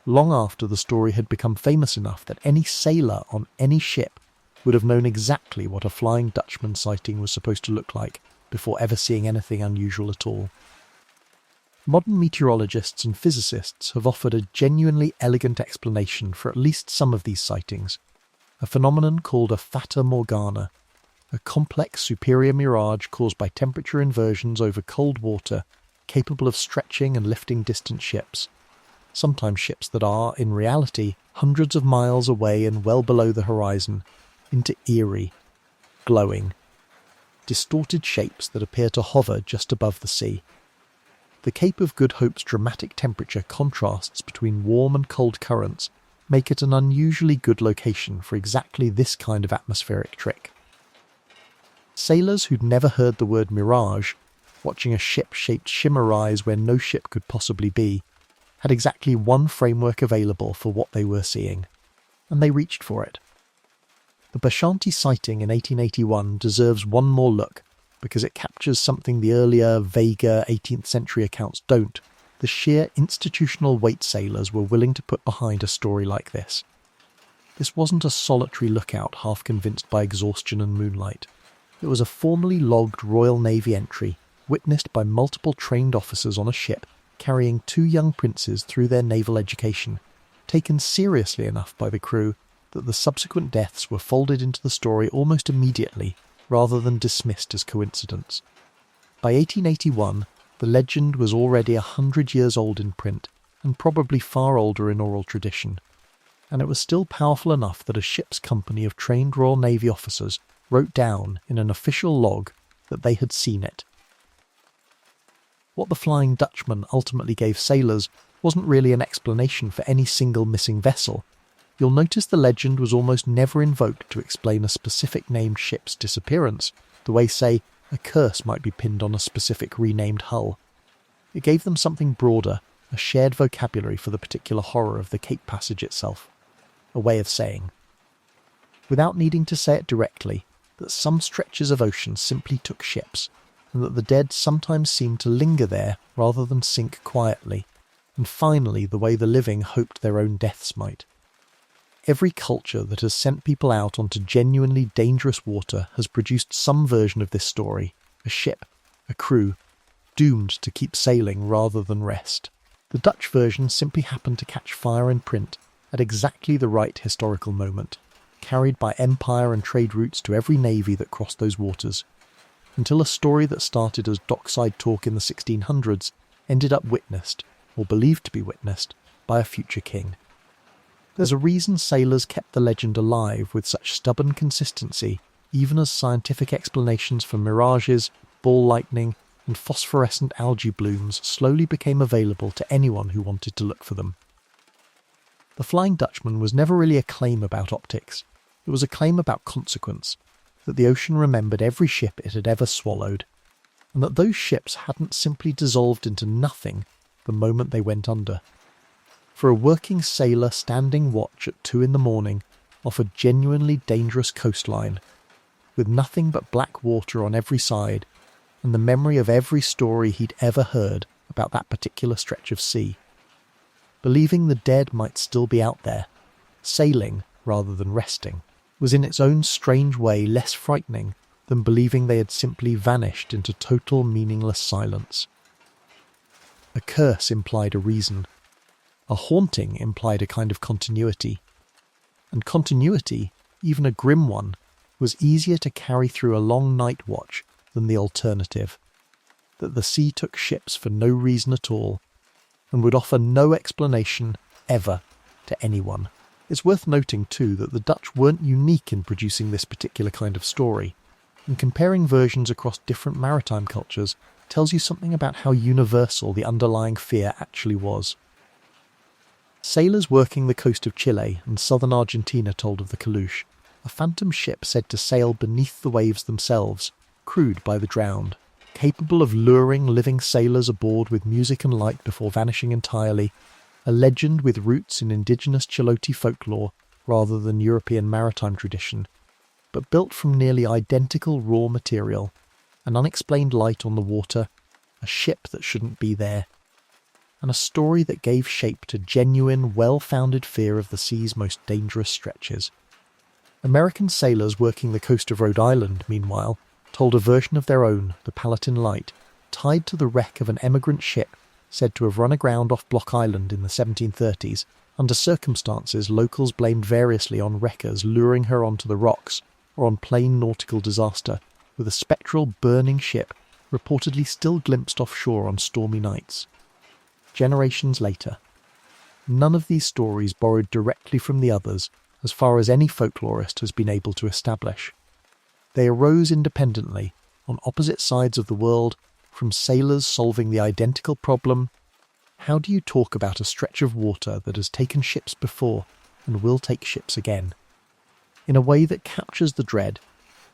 Speaker 1: long after the story had become famous enough that any sailor on any ship would have known exactly what a Flying Dutchman sighting was supposed to look like before ever seeing anything unusual at all. Modern meteorologists and physicists have offered a genuinely elegant explanation for at least some of these sightings, a phenomenon called a fata morgana, a complex superior mirage caused by temperature inversions over cold water capable of stretching and lifting distant ships, sometimes ships that are, in reality, hundreds of miles away and well below the horizon, into eerie, glowing, distorted shapes that appear to hover just above the sea. The Cape of Good Hope's dramatic temperature contrasts between warm and cold currents make it an unusually good location for exactly this kind of atmospheric trick. Sailors who'd never heard the word mirage, watching a ship-shaped shimmer rise where no ship could possibly be, had exactly one framework available for what they were seeing, and they reached for it. The Bashanti sighting in 1881 deserves one more look, because it captures something the earlier, vaguer 18th century accounts don't: the sheer institutional weight sailors were willing to put behind a story like this. This wasn't a solitary lookout half convinced by exhaustion and moonlight. It was a formally logged Royal Navy entry, witnessed by multiple trained officers on a ship carrying 2 young princes through their naval education, taken seriously enough by the crew that the subsequent deaths were folded into the story almost immediately, rather than dismissed as coincidence. By 1881, the legend was already 100 years old in print, and probably far older in oral tradition, and it was still powerful enough that a ship's company of trained Royal Navy officers wrote down in an official log that they had seen it. What the Flying Dutchman ultimately gave sailors wasn't really an explanation for any single missing vessel. You'll notice the legend was almost never invoked to explain a specific named ship's disappearance, the way, say, a curse might be pinned on a specific renamed hull. It gave them something broader, a shared vocabulary for the particular horror of the Cape Passage itself, a way of saying, without needing to say it directly, that some stretches of ocean simply took ships, and that the dead sometimes seemed to linger there rather than sink quietly, and finally the way the living hoped their own deaths might. Every culture that has sent people out onto genuinely dangerous water has produced some version of this story, a ship, a crew, doomed to keep sailing rather than rest. The Dutch version simply happened to catch fire in print at exactly the right historical moment, carried by empire and trade routes to every navy that crossed those waters, until a story that started as dockside talk in the 1600s ended up witnessed, or believed to be witnessed, by a future king. There's a reason sailors kept the legend alive with such stubborn consistency, even as scientific explanations for mirages, ball lightning, and phosphorescent algae blooms slowly became available to anyone who wanted to look for them. The Flying Dutchman was never really a claim about optics. It was a claim about consequence, that the ocean remembered every ship it had ever swallowed, and that those ships hadn't simply dissolved into nothing the moment they went under. For a working sailor standing watch at 2 a.m. off a genuinely dangerous coastline, with nothing but black water on every side, and the memory of every story he'd ever heard about that particular stretch of sea. Believing the dead might still be out there, sailing rather than resting, was in its own strange way less frightening than believing they had simply vanished into total meaningless silence. A curse implied a reason. A haunting implied a kind of continuity. And continuity, even a grim one, was easier to carry through a long night watch than the alternative, that the sea took ships for no reason at all, and would offer no explanation, ever, to anyone. It's worth noting too that the Dutch weren't unique in producing this particular kind of story, and comparing versions across different maritime cultures tells you something about how universal the underlying fear actually was. Sailors working the coast of Chile and southern Argentina told of the Kalush, a phantom ship said to sail beneath the waves themselves, crewed by the drowned, capable of luring living sailors aboard with music and light before vanishing entirely, a legend with roots in indigenous Chilote folklore rather than European maritime tradition, but built from nearly identical raw material, an unexplained light on the water, a ship that shouldn't be there, and a story that gave shape to genuine, well-founded fear of the sea's most dangerous stretches. American sailors working the coast of Rhode Island, meanwhile, told a version of their own, the Palatine Light, tied to the wreck of an emigrant ship said to have run aground off Block Island in the 1730s, under circumstances locals blamed variously on wreckers luring her onto the rocks, or on plain nautical disaster, with a spectral burning ship reportedly still glimpsed offshore on stormy nights. Generations later, none of these stories borrowed directly from the others, as far as any folklorist has been able to establish. They arose independently, on opposite sides of the world, from sailors solving the identical problem: how do you talk about a stretch of water that has taken ships before and will take ships again, in a way that captures the dread,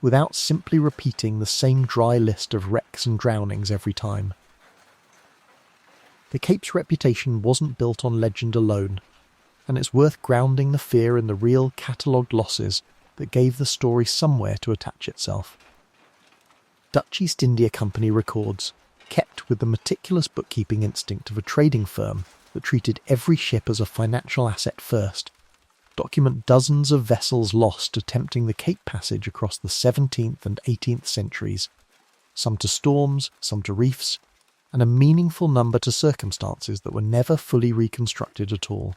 Speaker 1: without simply repeating the same dry list of wrecks and drownings every time? The Cape's reputation wasn't built on legend alone, and it's worth grounding the fear in the real catalogued losses that gave the story somewhere to attach itself. Dutch East India Company records, kept with the meticulous bookkeeping instinct of a trading firm that treated every ship as a financial asset first, document dozens of vessels lost attempting the Cape Passage across the 17th and 18th centuries, some to storms, some to reefs, and a meaningful number to circumstances that were never fully reconstructed at all.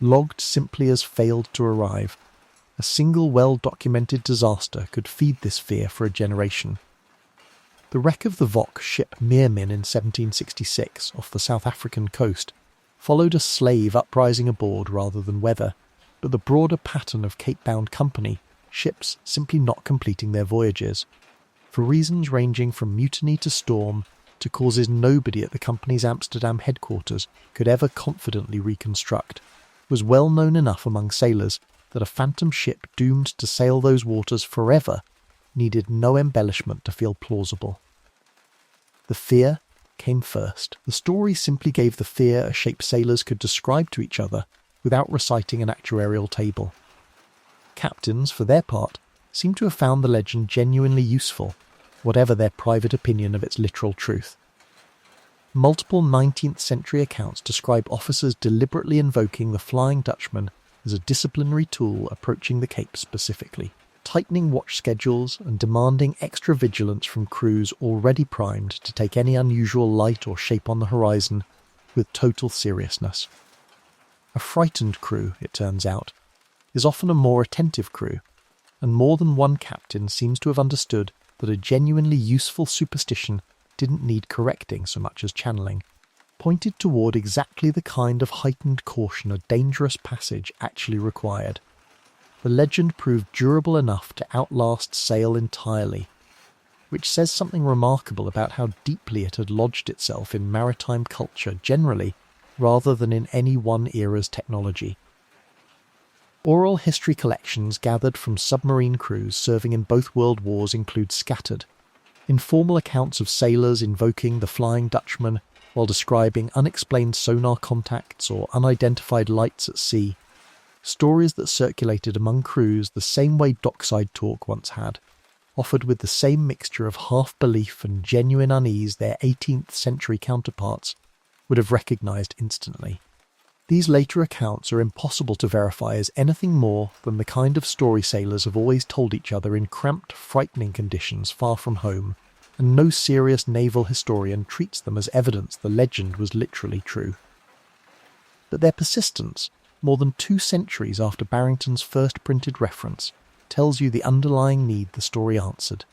Speaker 1: Logged simply as failed to arrive, a single well-documented disaster could feed this fear for a generation. The wreck of the Vok ship Meermin in 1766 off the South African coast followed a slave uprising aboard rather than weather, but the broader pattern of Cape-bound company, ships simply not completing their voyages, for reasons ranging from mutiny to storm to causes nobody at the company's Amsterdam headquarters could ever confidently reconstruct, was well known enough among sailors that a phantom ship doomed to sail those waters forever needed no embellishment to feel plausible. The fear came first. The story simply gave the fear a shape sailors could describe to each other without reciting an actuarial table. Captains, for their part, seem to have found the legend genuinely useful, whatever their private opinion of its literal truth. Multiple 19th century accounts describe officers deliberately invoking the Flying Dutchman as a disciplinary tool approaching the Cape specifically, tightening watch schedules and demanding extra vigilance from crews already primed to take any unusual light or shape on the horizon with total seriousness. A frightened crew, it turns out, is often a more attentive crew, and more than one captain seems to have understood that a genuinely useful superstition didn't need correcting so much as channeling, pointed toward exactly the kind of heightened caution a dangerous passage actually required. The legend proved durable enough to outlast sail entirely, which says something remarkable about how deeply it had lodged itself in maritime culture generally, rather than in any one era's technology. Oral history collections gathered from submarine crews serving in both world wars include scattered, informal accounts of sailors invoking the Flying Dutchman while describing unexplained sonar contacts or unidentified lights at sea, stories that circulated among crews the same way dockside talk once had, offered with the same mixture of half-belief and genuine unease their 18th century counterparts would have recognised instantly. These later accounts are impossible to verify as anything more than the kind of story sailors have always told each other in cramped, frightening conditions far from home, and no serious naval historian treats them as evidence the legend was literally true. But their persistence, more than 2 centuries after Barrington's first printed reference, tells you the underlying need the story answered.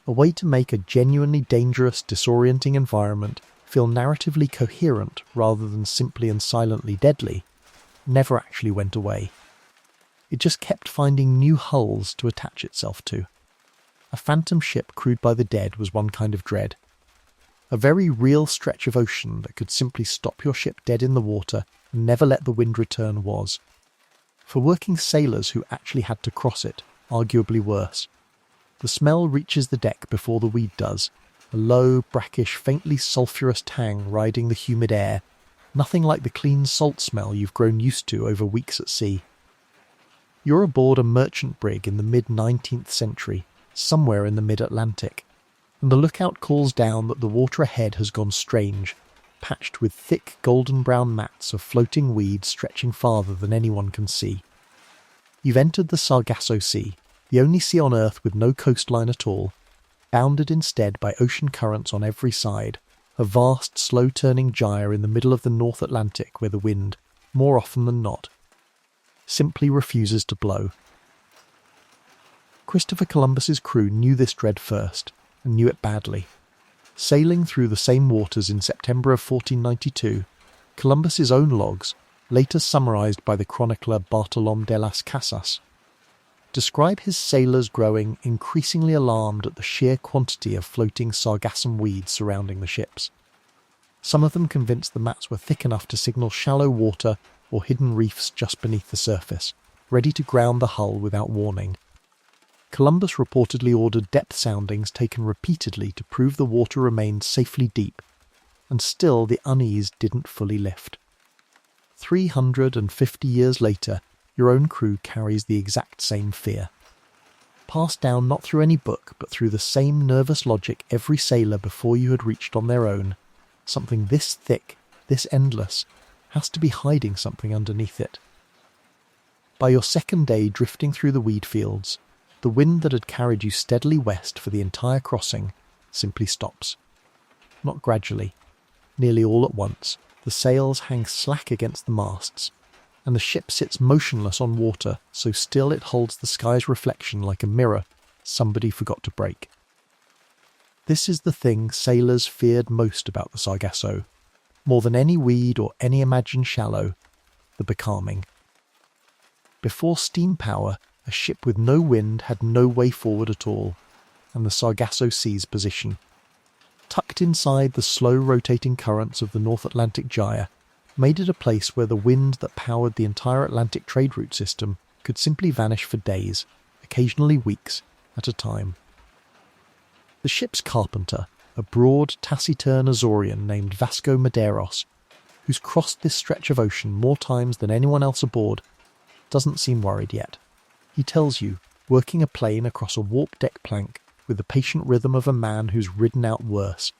Speaker 1: A way to make a genuinely dangerous, disorienting environment feel narratively coherent rather than simply and silently deadly, never actually went away. It just kept finding new hulls to attach itself to. A phantom ship crewed by the dead was one kind of dread. A very real stretch of ocean that could simply stop your ship dead in the water and never let the wind return was. For working sailors who actually had to cross it, arguably worse. The smell reaches the deck before the weed does, a low, brackish, faintly sulphurous tang riding the humid air, nothing like the clean salt smell you've grown used to over weeks at sea. You're aboard a merchant brig in the mid-19th century, somewhere in the mid-Atlantic, and the lookout calls down that the water ahead has gone strange, patched with thick golden-brown mats of floating weed stretching farther than anyone can see. You've entered the Sargasso Sea, the only sea on Earth with no coastline at all, bounded instead by ocean currents on every side, a vast, slow-turning gyre in the middle of the North Atlantic where the wind, more often than not, simply refuses to blow. Christopher Columbus's crew knew this dread first, and knew it badly. Sailing through the same waters in September of 1492, Columbus's own logs, later summarised by the chronicler Bartolomé de las Casas, describe his sailors growing increasingly alarmed at the sheer quantity of floating sargassum weeds surrounding the ships. Some of them convinced the mats were thick enough to signal shallow water or hidden reefs just beneath the surface, ready to ground the hull without warning. Columbus reportedly ordered depth soundings taken repeatedly to prove the water remained safely deep, and still the unease didn't fully lift. 350 years later, your own crew carries the exact same fear. Passed down not through any book, but through the same nervous logic every sailor before you had reached on their own, something this thick, this endless, has to be hiding something underneath it. By your second day drifting through the weed fields, the wind that had carried you steadily west for the entire crossing simply stops. Not gradually. Nearly all at once, the sails hang slack against the masts, and the ship sits motionless on water, so still it holds the sky's reflection like a mirror somebody forgot to break. This is the thing sailors feared most about the Sargasso, more than any weed or any imagined shallow, the becalming. Before steam power, a ship with no wind had no way forward at all, and the Sargasso Sea's position. Tucked inside the slow-rotating currents of the North Atlantic gyre, made it a place where the wind that powered the entire Atlantic trade route system could simply vanish for days, occasionally weeks, at a time. The ship's carpenter, a broad, taciturn Azorian named Vasco Madeiros, who's crossed this stretch of ocean more times than anyone else aboard, doesn't seem worried yet. He tells you, working a plane across a warped deck plank with the patient rhythm of a man who's ridden out worse,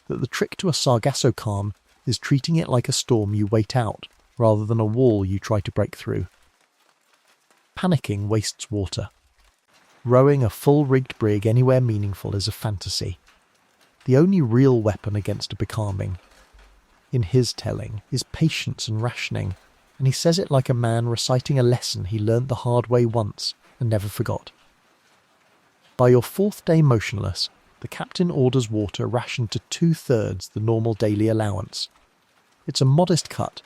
Speaker 1: that the trick to a Sargasso calm is treating it like a storm you wait out, rather than a wall you try to break through. Panicking wastes water. Rowing a full-rigged brig anywhere meaningful is a fantasy. The only real weapon against a becalming, in his telling, is patience and rationing, and he says it like a man reciting a lesson he learnt the hard way once and never forgot. By your fourth day motionless, the captain orders water rationed to 2/3 the normal daily allowance. It's a modest cut,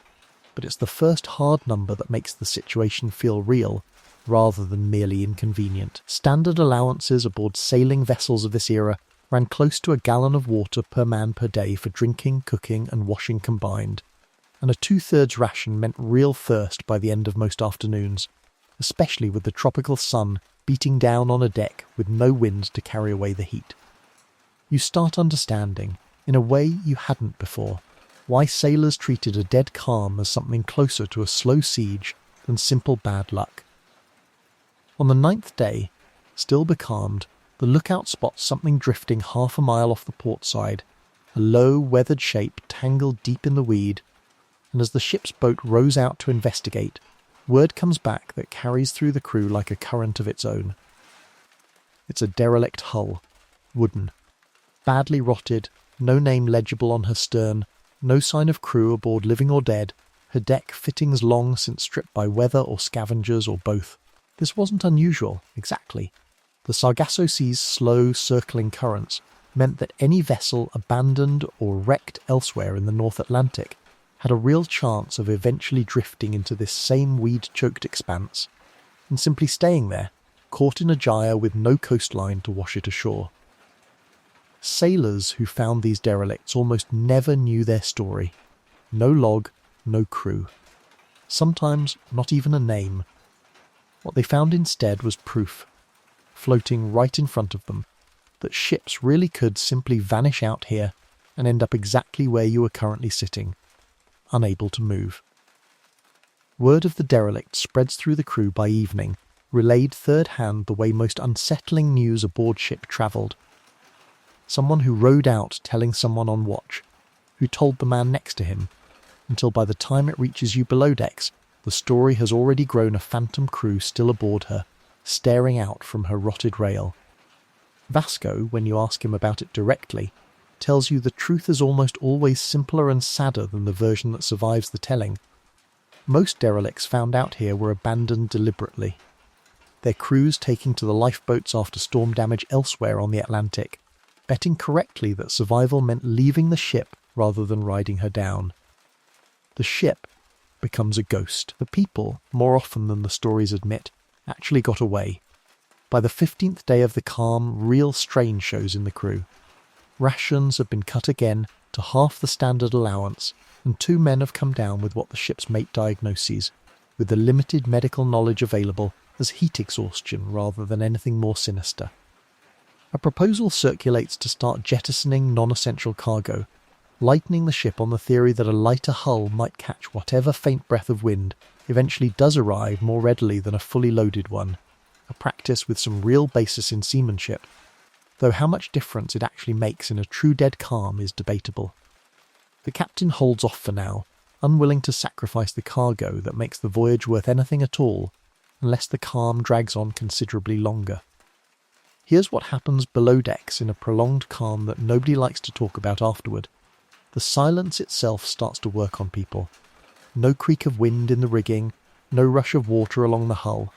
Speaker 1: but it's the first hard number that makes the situation feel real, rather than merely inconvenient. Standard allowances aboard sailing vessels of this era ran close to a gallon of water per man per day for drinking, cooking and washing combined, and a 2/3 ration meant real thirst by the end of most afternoons, especially with the tropical sun beating down on a deck with no wind to carry away the heat. You start understanding, in a way you hadn't before, why sailors treated a dead calm as something closer to a slow siege than simple bad luck. On the 9th day, still becalmed, the lookout spots something drifting half a mile off the port side, a low, weathered shape tangled deep in the weed, and as the ship's boat rows out to investigate, word comes back that carries through the crew like a current of its own. It's a derelict hull, wooden, badly rotted, no name legible on her stern, no sign of crew aboard living or dead, her deck fittings long since stripped by weather or scavengers or both. This wasn't unusual, exactly. The Sargasso Sea's slow, circling currents meant that any vessel abandoned or wrecked elsewhere in the North Atlantic had a real chance of eventually drifting into this same weed-choked expanse, and simply staying there, caught in a gyre with no coastline to wash it ashore. Sailors who found these derelicts almost never knew their story. No log, no crew. Sometimes not even a name. What they found instead was proof, floating right in front of them, that ships really could simply vanish out here and end up exactly where you are currently sitting, unable to move. Word of the derelict spreads through the crew by evening, relayed third-hand the way most unsettling news aboard ship travelled. Someone who rowed out telling someone on watch, who told the man next to him, until by the time it reaches you below decks, the story has already grown a phantom crew still aboard her, staring out from her rotted rail. Vasco, when you ask him about it directly, tells you the truth is almost always simpler and sadder than the version that survives the telling. Most derelicts found out here were abandoned deliberately, their crews taking to the lifeboats after storm damage elsewhere on the Atlantic, betting correctly that survival meant leaving the ship rather than riding her down. The ship becomes a ghost. The people, more often than the stories admit, actually got away. By the 15th day of the calm, real strain shows in the crew. Rations have been cut again to half the standard allowance, and 2 men have come down with what the ship's mate diagnoses, with the limited medical knowledge available, as heat exhaustion rather than anything more sinister. A proposal circulates to start jettisoning non-essential cargo, lightening the ship on the theory that a lighter hull might catch whatever faint breath of wind eventually does arrive more readily than a fully loaded one, a practice with some real basis in seamanship, though how much difference it actually makes in a true dead calm is debatable. The captain holds off for now, unwilling to sacrifice the cargo that makes the voyage worth anything at all, unless the calm drags on considerably longer. Here's what happens below decks in a prolonged calm that nobody likes to talk about afterward. The silence itself starts to work on people. No creak of wind in the rigging, no rush of water along the hull.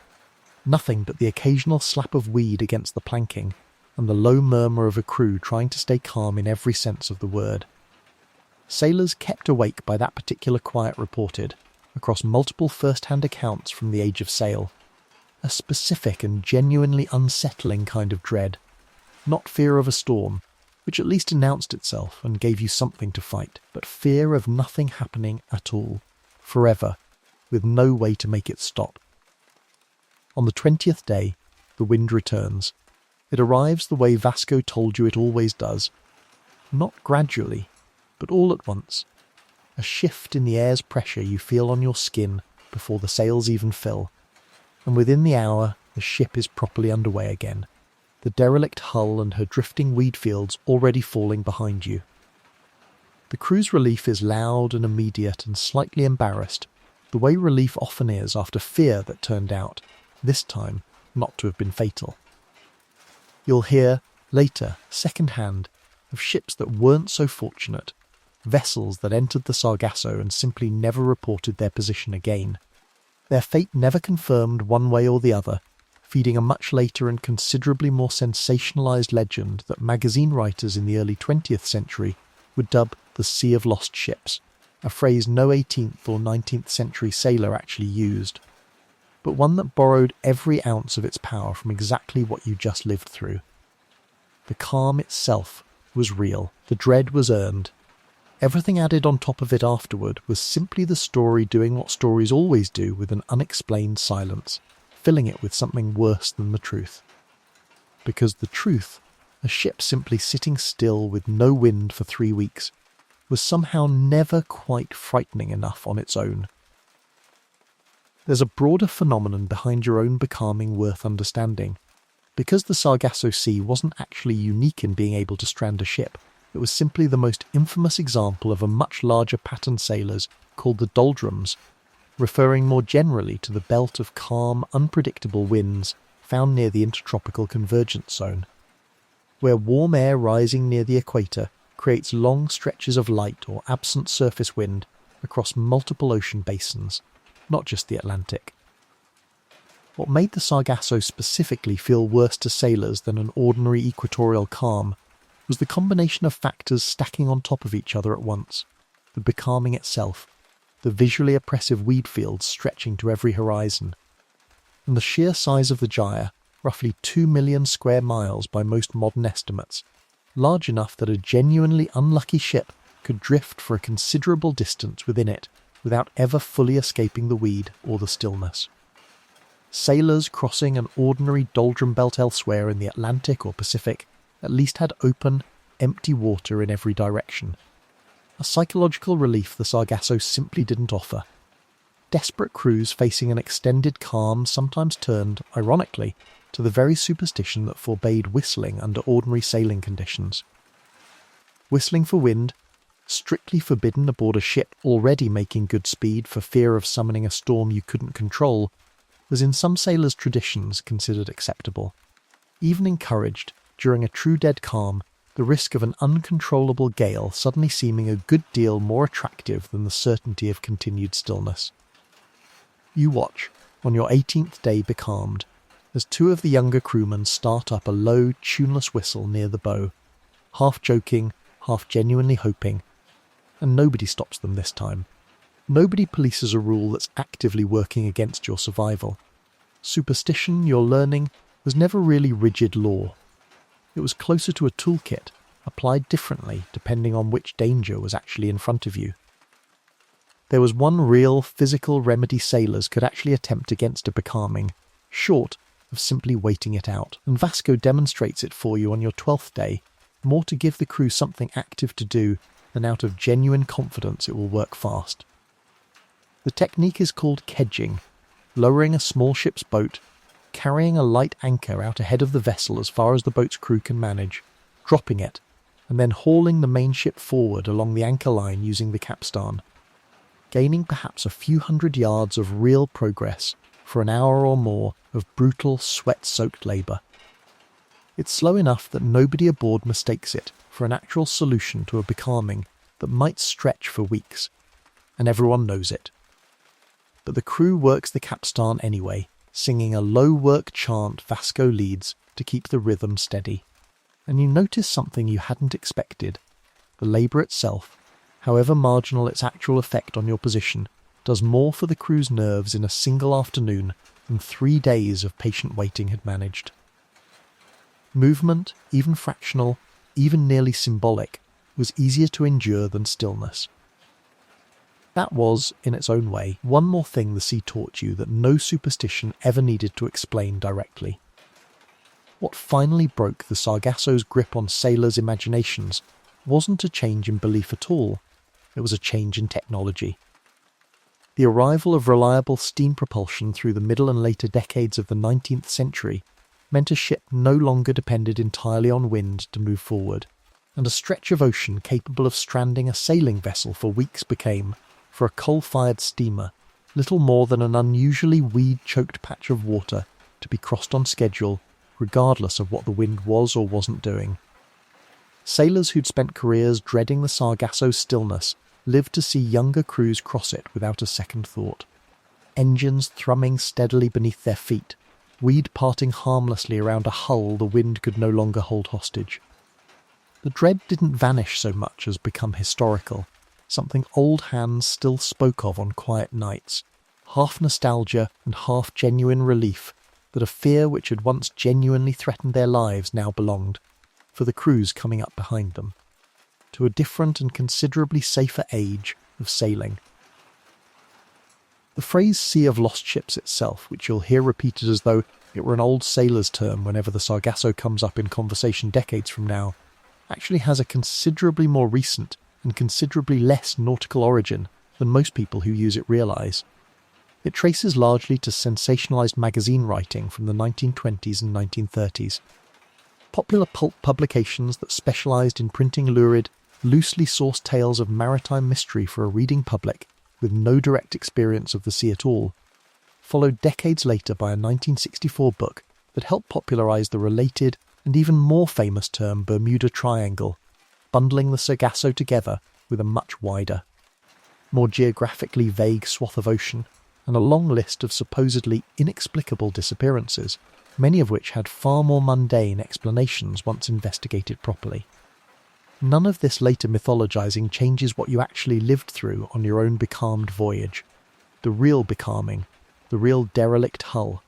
Speaker 1: Nothing but the occasional slap of weed against the planking, and the low murmur of a crew trying to stay calm in every sense of the word. Sailors kept awake by that particular quiet reported, across multiple first-hand accounts from the age of sail. A specific and genuinely unsettling kind of dread. Not fear of a storm, which at least announced itself and gave you something to fight, but fear of nothing happening at all, forever, with no way to make it stop. On the 20th day, the wind returns. It arrives the way Vasco told you it always does. Not gradually, but all at once. A shift in the air's pressure you feel on your skin before the sails even fill. And within the hour, the ship is properly underway again. The derelict hull and her drifting weed fields already falling behind you. The crew's relief is loud and immediate and slightly embarrassed, the way relief often is after fear that turned out, this time, not to have been fatal. You'll hear, later, second-hand, of ships that weren't so fortunate, vessels that entered the Sargasso and simply never reported their position again. Their fate never confirmed one way or the other, feeding a much later and considerably more sensationalised legend that magazine writers in the early 20th century would dub the Sea of Lost Ships, a phrase no 18th or 19th century sailor actually used, but one that borrowed every ounce of its power from exactly what you just lived through. The calm itself was real, the dread was earned. Everything added on top of it afterward was simply the story doing what stories always do with an unexplained silence, filling it with something worse than the truth. Because the truth, a ship simply sitting still with no wind for 3 weeks, was somehow never quite frightening enough on its own. There's a broader phenomenon behind your own becalming worth understanding. Because the Sargasso Sea wasn't actually unique in being able to strand a ship, it was simply the most infamous example of a much larger pattern sailors called the doldrums, referring more generally to the belt of calm, unpredictable winds found near the intertropical convergence zone, where warm air rising near the equator creates long stretches of light or absent surface wind across multiple ocean basins, not just the Atlantic. What made the Sargasso specifically feel worse to sailors than an ordinary equatorial calm was the combination of factors stacking on top of each other at once. The becalming itself, the visually oppressive weed fields stretching to every horizon, and the sheer size of the gyre, roughly 2 million square miles by most modern estimates, large enough that a genuinely unlucky ship could drift for a considerable distance within it without ever fully escaping the weed or the stillness. Sailors crossing an ordinary doldrum belt elsewhere in the Atlantic or Pacific at least had open, empty water in every direction. A psychological relief the Sargasso simply didn't offer. Desperate crews facing an extended calm sometimes turned, ironically, to the very superstition that forbade whistling under ordinary sailing conditions. Whistling for wind, strictly forbidden aboard a ship already making good speed for fear of summoning a storm you couldn't control, was in some sailors' traditions considered acceptable. Even encouraged, during a true dead calm, the risk of an uncontrollable gale suddenly seeming a good deal more attractive than the certainty of continued stillness. You watch, on your 18th day becalmed, as two of the younger crewmen start up a low, tuneless whistle near the bow, half joking, half genuinely hoping, and nobody stops them this time. Nobody polices a rule that's actively working against your survival. Superstition, you're learning, was never really rigid law. It was closer to a toolkit, applied differently depending on which danger was actually in front of you. There was one real physical remedy sailors could actually attempt against a becalming, short of simply waiting it out, and Vasco demonstrates it for you on your 12th day, more to give the crew something active to do than out of genuine confidence it will work fast. The technique is called kedging, lowering a small ship's boat, carrying a light anchor out ahead of the vessel as far as the boat's crew can manage, dropping it, and then hauling the main ship forward along the anchor line using the capstan, gaining perhaps a few hundred yards of real progress for an hour or more of brutal, sweat-soaked labour. It's slow enough that nobody aboard mistakes it for an actual solution to a becalming that might stretch for weeks, and everyone knows it. But the crew works the capstan anyway, singing a low-work chant Vasco leads to keep the rhythm steady. And you notice something you hadn't expected. The labour itself, however marginal its actual effect on your position, does more for the crew's nerves in a single afternoon than 3 days of patient waiting had managed. Movement, even fractional, even nearly symbolic, was easier to endure than stillness. That was, in its own way, one more thing the sea taught you that no superstition ever needed to explain directly. What finally broke the Sargasso's grip on sailors' imaginations wasn't a change in belief at all, it was a change in technology. The arrival of reliable steam propulsion through the middle and later decades of the 19th century meant a ship no longer depended entirely on wind to move forward, and a stretch of ocean capable of stranding a sailing vessel for weeks became, for a coal-fired steamer, little more than an unusually weed-choked patch of water to be crossed on schedule, regardless of what the wind was or wasn't doing. Sailors who'd spent careers dreading the Sargasso's stillness lived to see younger crews cross it without a second thought. Engines thrumming steadily beneath their feet, weed parting harmlessly around a hull the wind could no longer hold hostage. The dread didn't vanish so much as become historical, something old hands still spoke of on quiet nights, half nostalgia and half genuine relief that a fear which had once genuinely threatened their lives now belonged, for the crews coming up behind them, to a different and considerably safer age of sailing. The phrase Sea of Lost Ships itself, which you'll hear repeated as though it were an old sailor's term whenever the Sargasso comes up in conversation decades from now, actually has a considerably more recent and considerably less nautical origin than most people who use it realise. It traces largely to sensationalised magazine writing from the 1920s and 1930s. Popular pulp publications that specialised in printing lurid, loosely sourced tales of maritime mystery for a reading public with no direct experience of the sea at all, followed decades later by a 1964 book that helped popularise the related and even more famous term Bermuda Triangle, bundling the Sargasso together with a much wider, more geographically vague swath of ocean, and a long list of supposedly inexplicable disappearances, many of which had far more mundane explanations once investigated properly. None of this later mythologizing changes what you actually lived through on your own becalmed voyage, the real becalming, the real derelict hull,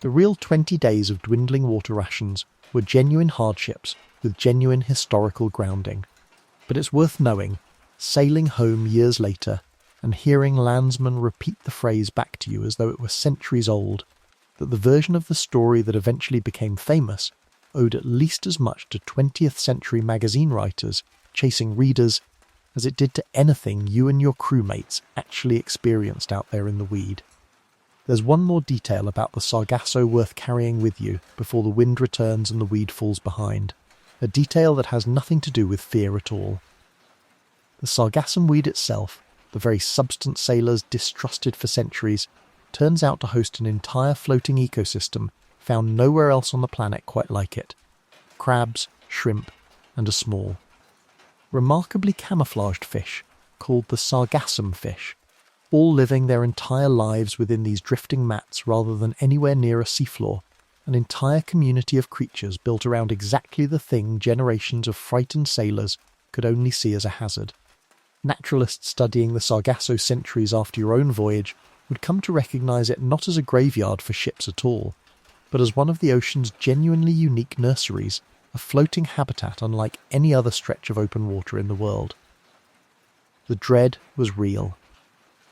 Speaker 1: The real 20 days of dwindling water rations were genuine hardships with genuine historical grounding. But it's worth knowing, sailing home years later and hearing landsmen repeat the phrase back to you as though it were centuries old, that the version of the story that eventually became famous owed at least as much to 20th century magazine writers chasing readers as it did to anything you and your crewmates actually experienced out there in the weed. There's one more detail about the Sargasso worth carrying with you before the wind returns and the weed falls behind, a detail that has nothing to do with fear at all. The Sargassum weed itself, the very substance sailors distrusted for centuries, turns out to host an entire floating ecosystem found nowhere else on the planet quite like it. Crabs, shrimp, and a small, remarkably camouflaged fish called the Sargassum fish, all living their entire lives within these drifting mats rather than anywhere near a seafloor, an entire community of creatures built around exactly the thing generations of frightened sailors could only see as a hazard. Naturalists studying the Sargasso centuries after your own voyage would come to recognise it not as a graveyard for ships at all, but as one of the ocean's genuinely unique nurseries, a floating habitat unlike any other stretch of open water in the world. The dread was real.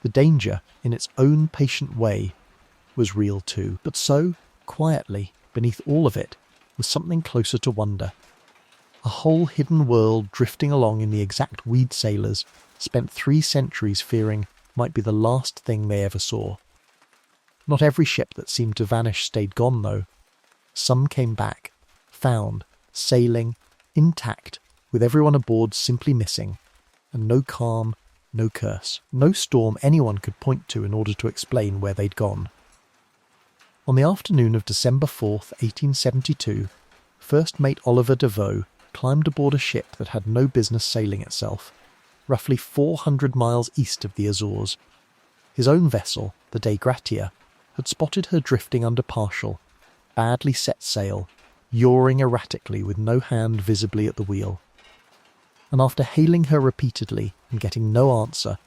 Speaker 1: The danger, in its own patient way, was real too. But so, quietly, beneath all of it, was something closer to wonder. A whole hidden world drifting along in the exact weed sailors spent 3 centuries fearing might be the last thing they ever saw. Not every ship that seemed to vanish stayed gone, though. Some came back, found, sailing, intact, with everyone aboard simply missing, and no calm, no curse, no storm anyone could point to in order to explain where they'd gone. On the afternoon of December 4th, 1872, First Mate Oliver Devoe climbed aboard a ship that had no business sailing itself, roughly 400 miles east of the Azores. His own vessel, the Dei Gratia, had spotted her drifting under partial, badly set sail, yawing erratically with no hand visibly at the wheel. And after hailing her repeatedly and getting no answer,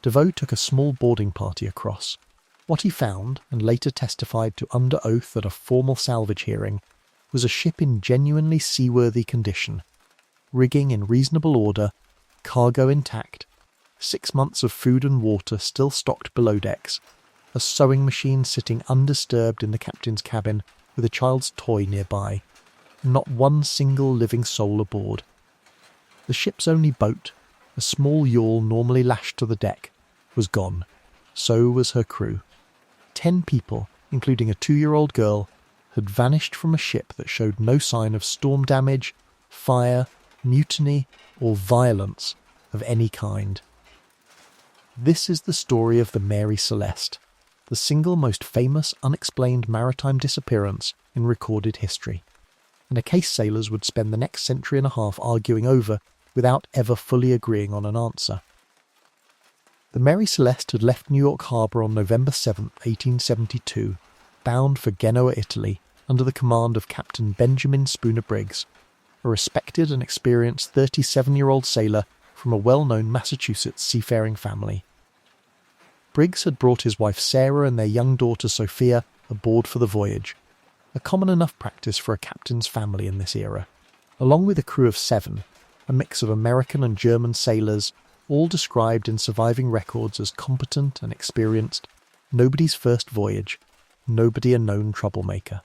Speaker 1: Devoe took a small boarding party across. What he found, and later testified to under oath at a formal salvage hearing, was a ship in genuinely seaworthy condition, rigging in reasonable order, cargo intact, 6 months of food and water still stocked below decks, a sewing machine sitting undisturbed in the captain's cabin with a child's toy nearby, and not one single living soul aboard. The ship's only boat, a small yawl normally lashed to the deck, was gone. So was her crew. 10 people, including a 2-year-old girl, had vanished from a ship that showed no sign of storm damage, fire, mutiny, or violence of any kind. This is the story of the Mary Celeste, the single most famous unexplained maritime disappearance in recorded history, and a case sailors would spend the next century and a half arguing over without ever fully agreeing on an answer. The Mary Celeste had left New York Harbour on November 7, 1872, bound for Genoa, Italy, under the command of Captain Benjamin Spooner Briggs, a respected and experienced 37-year-old sailor from a well-known Massachusetts seafaring family. Briggs had brought his wife Sarah and their young daughter Sophia aboard for the voyage, a common enough practice for a captain's family in this era. Along with a crew of 7, a mix of American and German sailors, all described in surviving records as competent and experienced, nobody's first voyage, nobody a known troublemaker.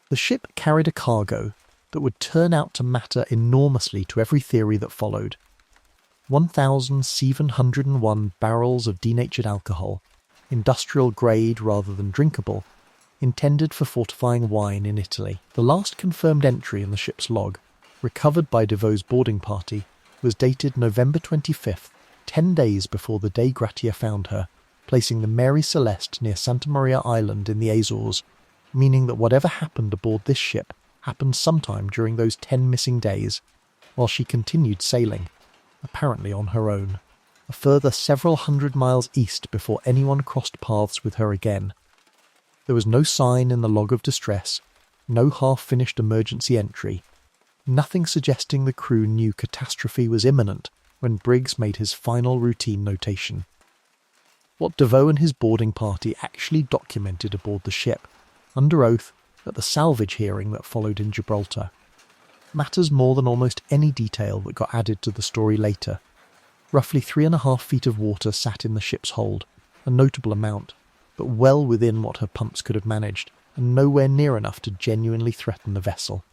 Speaker 1: The ship carried a cargo that would turn out to matter enormously to every theory that followed. 1,701 barrels of denatured alcohol, industrial grade rather than drinkable, intended for fortifying wine in Italy. The last confirmed entry in the ship's log, recovered by Devoe's boarding party, was dated November 25th, 10 days before the Dei Gratia found her, placing the Mary Celeste near Santa Maria Island in the Azores, meaning that whatever happened aboard this ship happened sometime during those 10 missing days, while she continued sailing, apparently on her own, a further several hundred miles east before anyone crossed paths with her again. There was no sign in the log of distress, no half-finished emergency entry, nothing suggesting the crew knew catastrophe was imminent when Briggs made his final routine notation. What Devoe and his boarding party actually documented aboard the ship under oath at the salvage hearing that followed in Gibraltar. Matters more than almost any detail that got added to the story later. Roughly 3.5 feet of water sat in the ship's hold, a notable amount, but well within what her pumps could have managed, and nowhere near enough to genuinely threaten the vessel.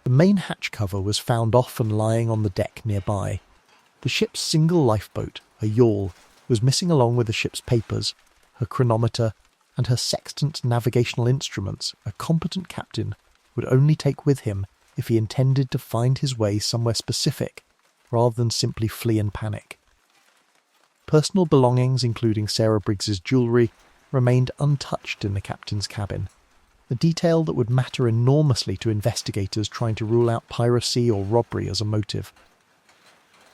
Speaker 1: The main hatch cover was found off and lying on the deck nearby. The ship's single lifeboat, a yawl, was missing along with the ship's papers, her chronometer, and her sextant navigational instruments a competent captain would only take with him if he intended to find his way somewhere specific, rather than simply flee in panic. Personal belongings, including Sarah Briggs's jewellery, remained untouched in the captain's cabin, a detail that would matter enormously to investigators trying to rule out piracy or robbery as a motive.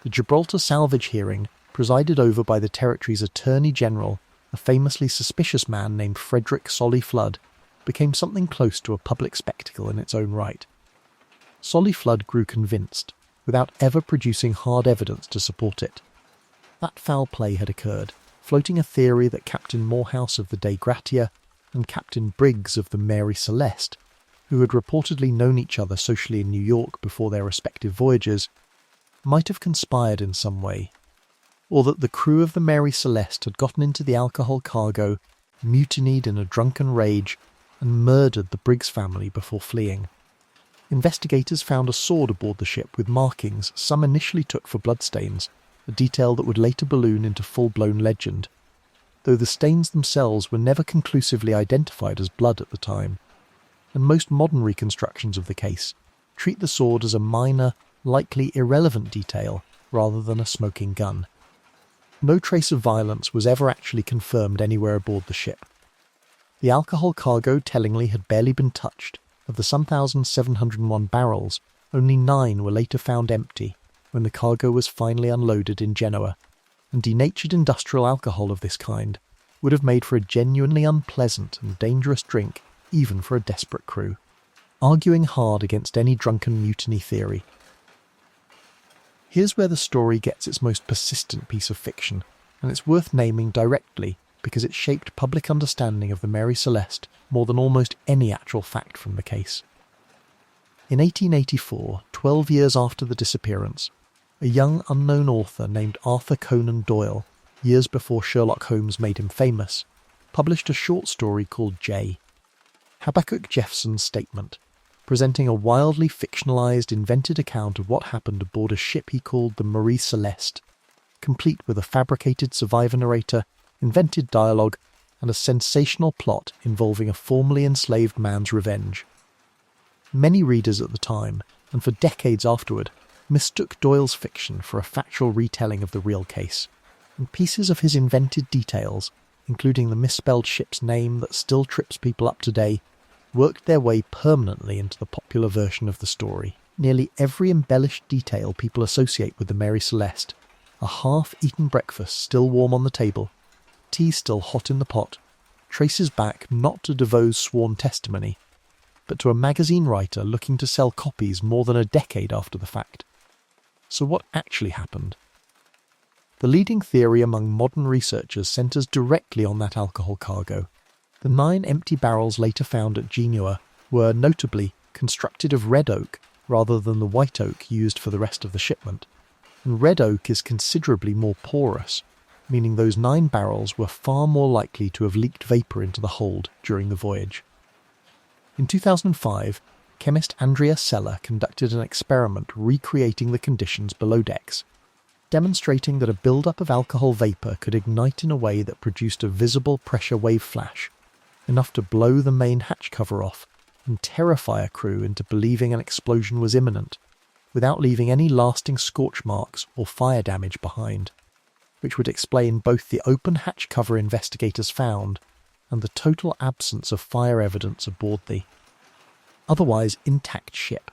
Speaker 1: The Gibraltar salvage hearing, presided over by the territory's Attorney General, a famously suspicious man named Frederick Solly Flood, became something close to a public spectacle in its own right. Solly Flood grew convinced, without ever producing hard evidence to support it. That foul play had occurred, floating a theory that Captain Morehouse of the Dei Gratia and Captain Briggs of the Mary Celeste, who had reportedly known each other socially in New York before their respective voyages, might have conspired in some way, or that the crew of the Mary Celeste had gotten into the alcohol cargo, mutinied in a drunken rage, and murdered the Briggs family before fleeing. Investigators found a sword aboard the ship with markings some initially took for bloodstains, a detail that would later balloon into full-blown legend, though the stains themselves were never conclusively identified as blood at the time, and most modern reconstructions of the case treat the sword as a minor, likely irrelevant detail rather than a smoking gun. No trace of violence was ever actually confirmed anywhere aboard the ship. The alcohol cargo tellingly had barely been touched. Of the 1,701 barrels, only 9 were later found empty when the cargo was finally unloaded in Genoa, and denatured industrial alcohol of this kind would have made for a genuinely unpleasant and dangerous drink even for a desperate crew, arguing hard against any drunken mutiny theory. Here's where the story gets its most persistent piece of fiction, and it's worth naming directly because it shaped public understanding of the Mary Celeste more than almost any actual fact from the case. In 1884, 12 years after the disappearance, a young unknown author named Arthur Conan Doyle, years before Sherlock Holmes made him famous, published a short story called J. Habakkuk Jeffson's statement, presenting a wildly fictionalized, invented account of what happened aboard a ship he called the Marie Celeste, complete with a fabricated survivor narrator, invented dialogue, and a sensational plot involving a formerly enslaved man's revenge. Many readers at the time, and for decades afterward, mistook Doyle's fiction for a factual retelling of the real case, and pieces of his invented details, including the misspelled ship's name that still trips people up today, worked their way permanently into the popular version of the story. Nearly every embellished detail people associate with the Mary Celeste, a half-eaten breakfast still warm on the table, tea still hot in the pot, traces back not to DeVoe's sworn testimony, but to a magazine writer looking to sell copies more than a decade after the fact. So what actually happened? The leading theory among modern researchers centres directly on that alcohol cargo. The 9 empty barrels later found at Genoa were, notably, constructed of red oak rather than the white oak used for the rest of the shipment, and red oak is considerably more porous, meaning those 9 barrels were far more likely to have leaked vapour into the hold during the voyage. In 2005, chemist Andrea Sella conducted an experiment recreating the conditions below decks, demonstrating that a build-up of alcohol vapour could ignite in a way that produced a visible pressure wave flash, enough to blow the main hatch cover off and terrify a crew into believing an explosion was imminent, without leaving any lasting scorch marks or fire damage behind, which would explain both the open hatch cover investigators found and the total absence of fire evidence aboard the otherwise intact ship.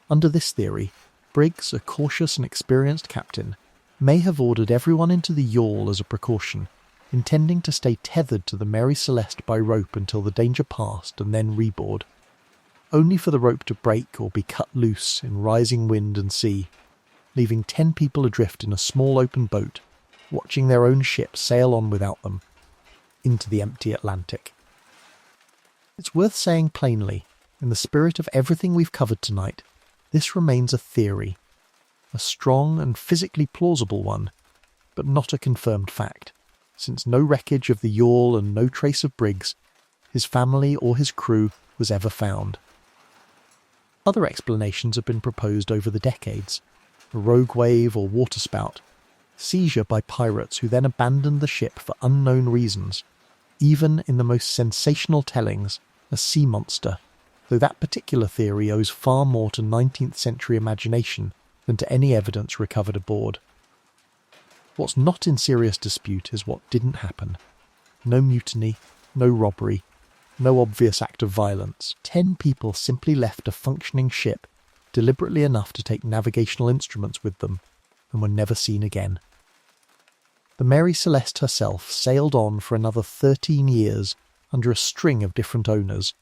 Speaker 1: Under this theory, Briggs, a cautious and experienced captain, may have ordered everyone into the yawl as a precaution, intending to stay tethered to the Mary Celeste by rope until the danger passed and then reboard, only for the rope to break or be cut loose in rising wind and sea, leaving 10 people adrift in a small open boat, watching their own ship sail on without them, into the empty Atlantic. It's worth saying plainly, in the spirit of everything we've covered tonight, this remains a theory, a strong and physically plausible one, but not a confirmed fact, since no wreckage of the yawl and no trace of Briggs, his family or his crew, was ever found. Other explanations have been proposed over the decades: a rogue wave or waterspout, seizure by pirates who then abandoned the ship for unknown reasons, even in the most sensational tellings, a sea monster, though that particular theory owes far more to 19th century imagination than to any evidence recovered aboard. What's not in serious dispute is what didn't happen. No mutiny, no robbery, no obvious act of violence. 10 people simply left a functioning ship, deliberately enough to take navigational instruments with them, and were never seen again. The Mary Celeste herself sailed on for another 13 years under a string of different owners,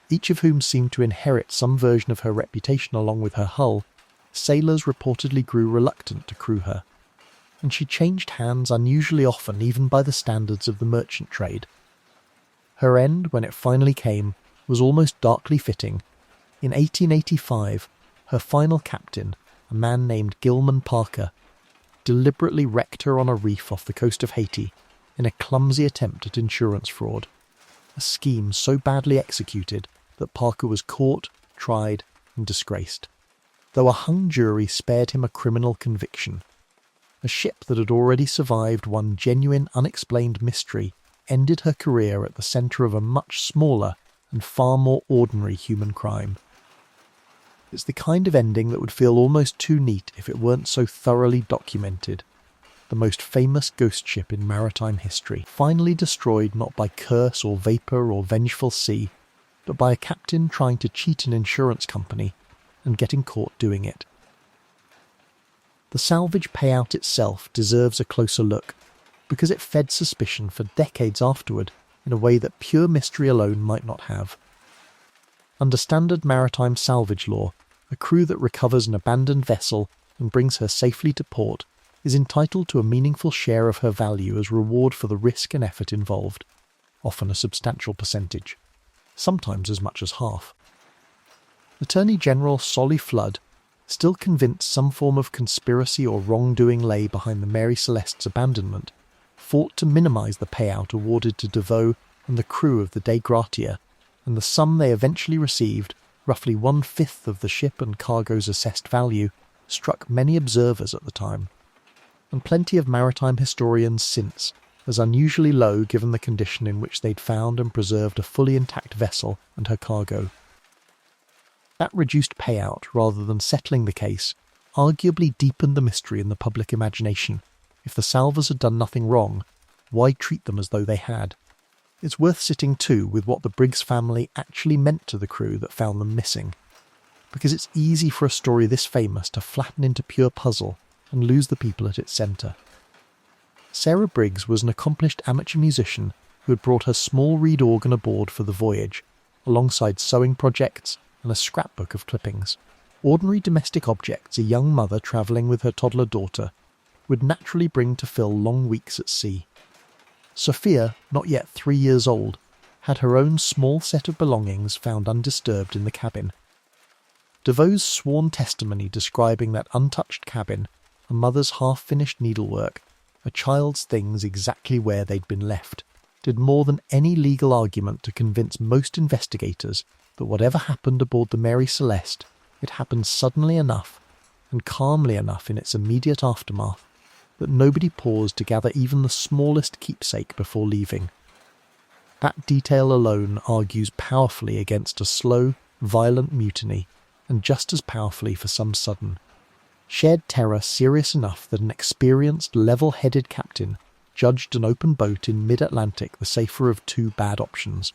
Speaker 1: each of whom seemed to inherit some version of her reputation along with her hull. Sailors reportedly grew reluctant to crew her, and she changed hands unusually often even by the standards of the merchant trade. Her end, when it finally came, was almost darkly fitting. In 1885, her final captain, a man named Gilman Parker, deliberately wrecked her on a reef off the coast of Haiti in a clumsy attempt at insurance fraud, a scheme so badly executed that Parker was caught, tried, and disgraced, though a hung jury spared him a criminal conviction. A ship that had already survived one genuine unexplained mystery ended her career at the centre of a much smaller and far more ordinary human crime. It's the kind of ending that would feel almost too neat if it weren't so thoroughly documented. The most famous ghost ship in maritime history, finally destroyed not by curse or vapour or vengeful sea, but by a captain trying to cheat an insurance company and getting caught doing it. The salvage payout itself deserves a closer look, because it fed suspicion for decades afterward in a way that pure mystery alone might not have. Under standard maritime salvage law, a crew that recovers an abandoned vessel and brings her safely to port is entitled to a meaningful share of her value as reward for the risk and effort involved, often a substantial percentage, sometimes as much as half. Attorney General Solly Flood, still convinced some form of conspiracy or wrongdoing lay behind the Mary Celeste's abandonment, fought to minimise the payout awarded to DeVoe and the crew of the Dei Gratia, and the sum they eventually received, roughly 1/5 of the ship and cargo's assessed value, struck many observers at the time, and plenty of maritime historians since, as unusually low given the condition in which they'd found and preserved a fully intact vessel and her cargo. That reduced payout, rather than settling the case, arguably deepened the mystery in the public imagination. If the salvors had done nothing wrong, why treat them as though they had? It's worth sitting too with what the Briggs family actually meant to the crew that found them missing, because it's easy for a story this famous to flatten into pure puzzle and lose the people at its centre. Sarah Briggs was an accomplished amateur musician who had brought her small reed organ aboard for the voyage, alongside sewing projects and a scrapbook of clippings. Ordinary domestic objects a young mother travelling with her toddler daughter would naturally bring to fill long weeks at sea. Sophia, not yet 3 years old, had her own small set of belongings found undisturbed in the cabin. DeVoe's sworn testimony describing that untouched cabin, a mother's half-finished needlework, a child's things exactly where they'd been left, did more than any legal argument to convince most investigators that whatever happened aboard the Mary Celeste, it happened suddenly enough and calmly enough in its immediate aftermath that nobody paused to gather even the smallest keepsake before leaving. That detail alone argues powerfully against a slow, violent mutiny, and just as powerfully for some sudden. Shared terror serious enough that an experienced, level-headed captain judged an open boat in mid-Atlantic the safer of two bad options.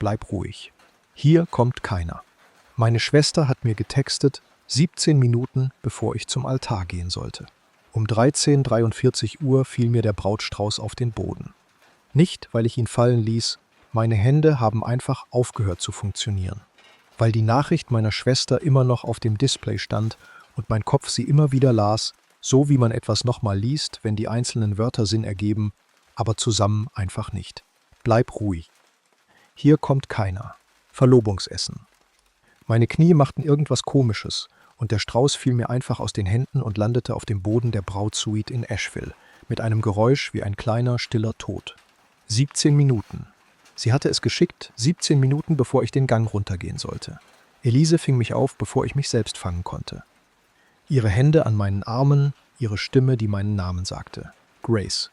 Speaker 2: bleib ruhig. Hier kommt keiner. Meine Schwester hat mir getextet, 17 Minuten, bevor ich zum Altar gehen sollte. Um 13:43 Uhr fiel mir der Brautstrauß auf den Boden. Nicht, weil ich ihn fallen ließ, meine Hände haben einfach aufgehört zu funktionieren. Weil die Nachricht meiner Schwester immer noch auf dem Display stand und mein Kopf sie immer wieder las, so wie man etwas nochmal liest, wenn die einzelnen Wörter Sinn ergeben, aber zusammen einfach nicht. Bleib ruhig. Hier kommt keiner. Verlobungsessen. Meine Knie machten irgendwas Komisches und der Strauß fiel mir einfach aus den Händen und landete auf dem Boden der Brautsuite in Asheville mit einem Geräusch wie ein kleiner, stiller Tod. 17 Minuten. Sie hatte es geschickt, 17 Minuten, bevor ich den Gang runtergehen sollte. Elise fing mich auf, bevor ich mich selbst fangen konnte. Ihre Hände an meinen Armen, ihre Stimme, die meinen Namen sagte. Grace.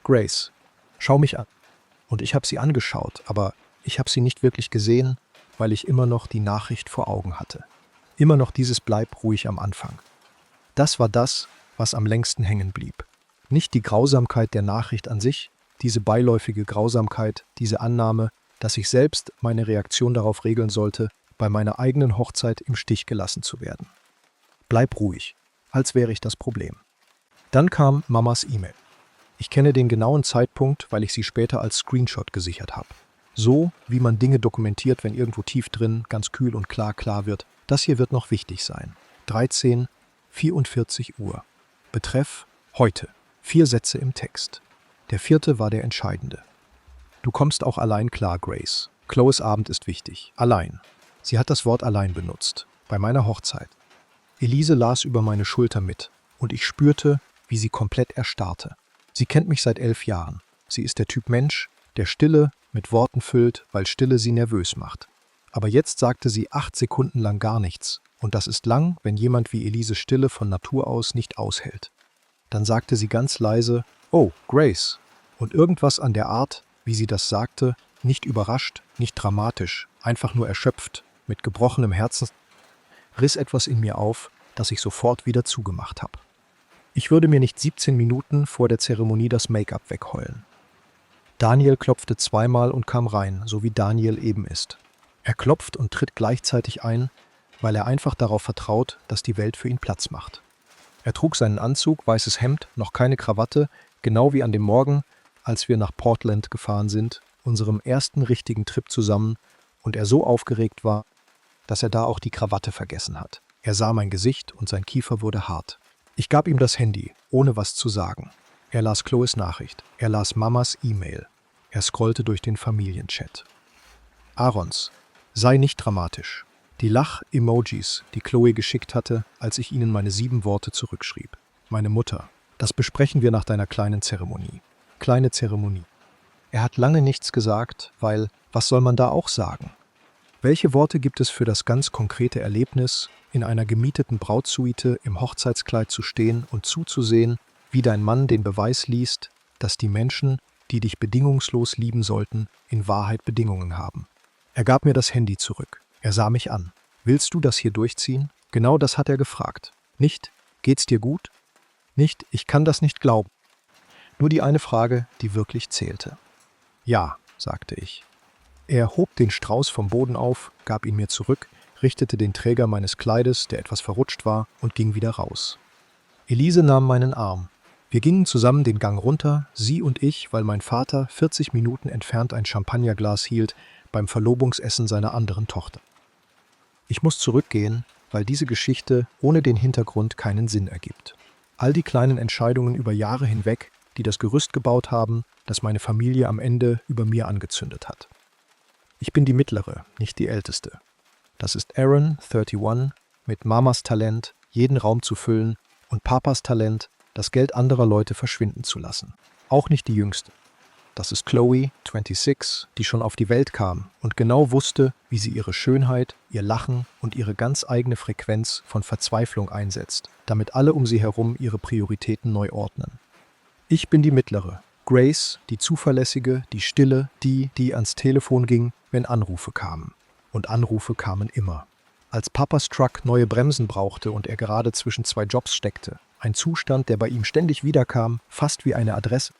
Speaker 2: Grace. Schau mich an. Und ich habe sie angeschaut, aber ich habe sie nicht wirklich gesehen, weil ich immer noch die Nachricht vor Augen hatte. Immer noch dieses Bleib ruhig am Anfang. Das war das, was am längsten hängen blieb. Nicht die Grausamkeit der Nachricht an sich, diese beiläufige Grausamkeit, diese Annahme, dass ich selbst meine Reaktion darauf regeln sollte, bei meiner eigenen Hochzeit im Stich gelassen zu werden. Bleib ruhig, als wäre ich das Problem. Dann kam Mamas E-Mail. Ich kenne den genauen Zeitpunkt, weil ich sie später als Screenshot gesichert habe. So, wie man Dinge dokumentiert, wenn irgendwo tief drin, ganz kühl und klar wird, das hier wird noch wichtig sein. 13:44 Uhr. Betreff: heute. 4 Sätze im Text. Der 4. war der entscheidende. Du kommst auch allein klar, Grace. Chloes Abend ist wichtig. Allein. Sie hat das Wort allein benutzt. Bei meiner Hochzeit. Elise las über meine Schulter mit und ich spürte, wie sie komplett erstarrte. Sie kennt mich seit 11 Jahren. Sie ist der Typ Mensch, der Stille mit Worten füllt, weil Stille sie nervös macht. Aber jetzt sagte sie 8 Sekunden lang gar nichts. Und das ist lang, wenn jemand wie Elise Stille von Natur aus nicht aushält. Dann sagte sie ganz leise, oh, Grace. Und irgendwas an der Art, wie sie das sagte, nicht überrascht, nicht dramatisch, einfach nur erschöpft, mit gebrochenem Herzen, riss etwas in mir auf, das ich sofort wieder zugemacht habe. Ich würde mir nicht 17 Minuten vor der Zeremonie das Make-up wegheulen. Daniel klopfte zweimal und kam rein, so wie Daniel eben ist. Er klopft und tritt gleichzeitig ein, weil er einfach darauf vertraut, dass die Welt für ihn Platz macht. Er trug seinen Anzug, weißes Hemd, noch keine Krawatte, genau wie an dem Morgen, als wir nach Portland gefahren sind, unserem ersten richtigen Trip zusammen, und er so aufgeregt war, dass er da auch die Krawatte vergessen hat. Er sah mein Gesicht und sein Kiefer wurde hart. Ich gab ihm das Handy, ohne was zu sagen. Er las Chloes Nachricht. Er las Mamas E-Mail. Er scrollte durch den Familienchat. Aarons, sei nicht dramatisch. Die Lach-Emojis, die Chloe geschickt hatte, als ich ihnen meine 7 Worte zurückschrieb. Meine Mutter, das besprechen wir nach deiner kleinen Zeremonie. Kleine Zeremonie. Er hat lange nichts gesagt, weil, was soll man da auch sagen? Welche Worte gibt es für das ganz konkrete Erlebnis, in einer gemieteten Brautsuite im Hochzeitskleid zu stehen und zuzusehen, wie dein Mann den Beweis liest, dass die Menschen, die dich bedingungslos lieben sollten, in Wahrheit Bedingungen haben? Er gab mir das Handy zurück. Er sah mich an. Willst du das hier durchziehen? Genau das hat er gefragt. Nicht, geht's dir gut? Nicht, ich kann das nicht glauben. Nur die eine Frage, die wirklich zählte. Ja, sagte ich. Er hob den Strauß vom Boden auf, gab ihn mir zurück, richtete den Träger meines Kleides, der etwas verrutscht war, und ging wieder raus. Elise nahm meinen Arm. Wir gingen zusammen den Gang runter, sie und ich, weil mein Vater 40 Minuten entfernt ein Champagnerglas hielt beim Verlobungsessen seiner anderen Tochter. Ich muss zurückgehen, weil diese Geschichte ohne den Hintergrund keinen Sinn ergibt. All die kleinen Entscheidungen über Jahre hinweg, die das Gerüst gebaut haben, das meine Familie am Ende über mir angezündet hat. Ich bin die Mittlere, nicht die Älteste. Das ist Aaron, 31, mit Mamas Talent, jeden Raum zu füllen, und Papas Talent, das Geld anderer Leute verschwinden zu lassen. Auch nicht die Jüngste. Das ist Chloe, 26, die schon auf die Welt kam und genau wusste, wie sie ihre Schönheit, ihr Lachen und ihre ganz eigene Frequenz von Verzweiflung einsetzt, damit alle um sie herum ihre Prioritäten neu ordnen. Ich bin die Mittlere, Grace, die Zuverlässige, die Stille, die ans Telefon ging, wenn Anrufe kamen. Und Anrufe kamen immer. Als Papas Truck neue Bremsen brauchte und er gerade zwischen 2 Jobs steckte, ein Zustand, der bei ihm ständig wiederkam, fast wie eine Adresse,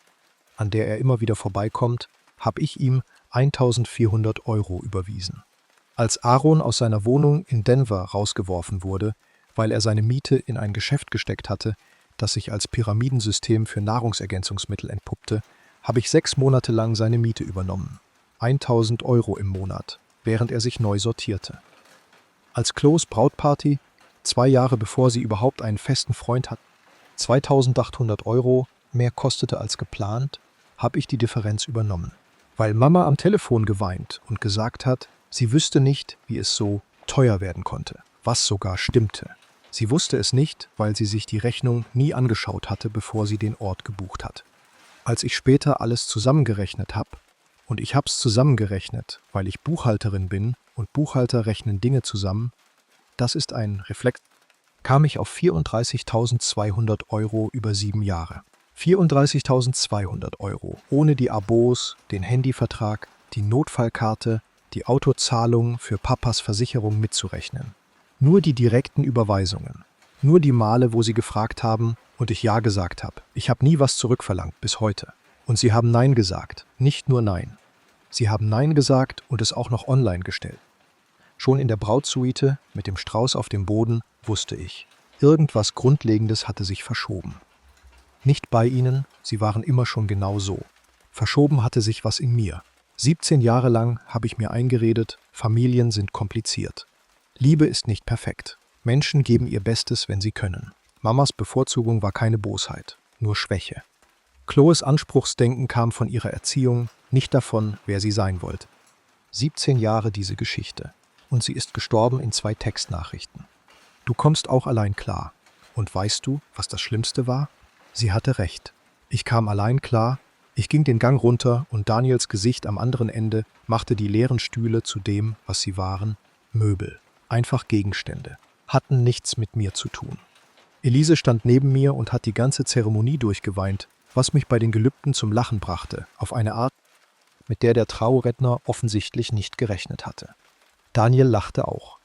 Speaker 2: an der er immer wieder vorbeikommt, habe ich ihm, 1.400 € überwiesen. Als Aaron aus seiner Wohnung in Denver rausgeworfen wurde, weil er seine Miete in ein Geschäft gesteckt hatte, das sich als Pyramidensystem für Nahrungsergänzungsmittel entpuppte, habe ich 6 Monate lang seine Miete übernommen. 1.000 € im Monat, während er sich neu sortierte. Als Chloes Brautparty, 2 Jahre bevor sie überhaupt einen festen Freund hat, 2.800 € mehr kostete als geplant, habe ich die Differenz übernommen. Weil Mama am Telefon geweint und gesagt hat, sie wüsste nicht, wie es so teuer werden konnte, was sogar stimmte. Sie wusste es nicht, weil sie sich die Rechnung nie angeschaut hatte, bevor sie den Ort gebucht hat. Als ich später alles zusammengerechnet habe, und ich habe es zusammengerechnet, weil ich Buchhalterin bin und Buchhalter rechnen Dinge zusammen, das ist ein Reflex, kam ich auf 34.200 € über 7 Jahre. 34.200 € ohne die Abos, den Handyvertrag, die Notfallkarte, die Autozahlung für Papas Versicherung mitzurechnen. Nur die direkten Überweisungen. Nur die Male, wo sie gefragt haben und ich Ja gesagt habe. Ich habe nie was zurückverlangt, bis heute. Und sie haben Nein gesagt, nicht nur Nein. Sie haben Nein gesagt und es auch noch online gestellt. Schon in der Brautsuite mit dem Strauß auf dem Boden wusste ich, irgendwas Grundlegendes hatte sich verschoben. Nicht bei ihnen, sie waren immer schon genau so. Verschoben hatte sich was in mir. 17 Jahre lang habe ich mir eingeredet, Familien sind kompliziert. Liebe ist nicht perfekt. Menschen geben ihr Bestes, wenn sie können. Mamas Bevorzugung war keine Bosheit, nur Schwäche. Chloes Anspruchsdenken kam von ihrer Erziehung, nicht davon, wer sie sein wollte. 17 Jahre diese Geschichte. Und sie ist gestorben in 2 Textnachrichten. Du kommst auch allein klar. Und weißt du, was das Schlimmste war? Sie hatte recht. Ich kam allein klar, ich ging den Gang runter und Daniels Gesicht am anderen Ende machte die leeren Stühle zu dem, was sie waren, Möbel. Einfach Gegenstände. Hatten nichts mit mir zu tun. Elise stand neben mir und hat die ganze Zeremonie durchgeweint, was mich bei den Gelübden zum Lachen brachte, auf eine Art, mit der Trauredner offensichtlich nicht gerechnet hatte. Daniel lachte auch.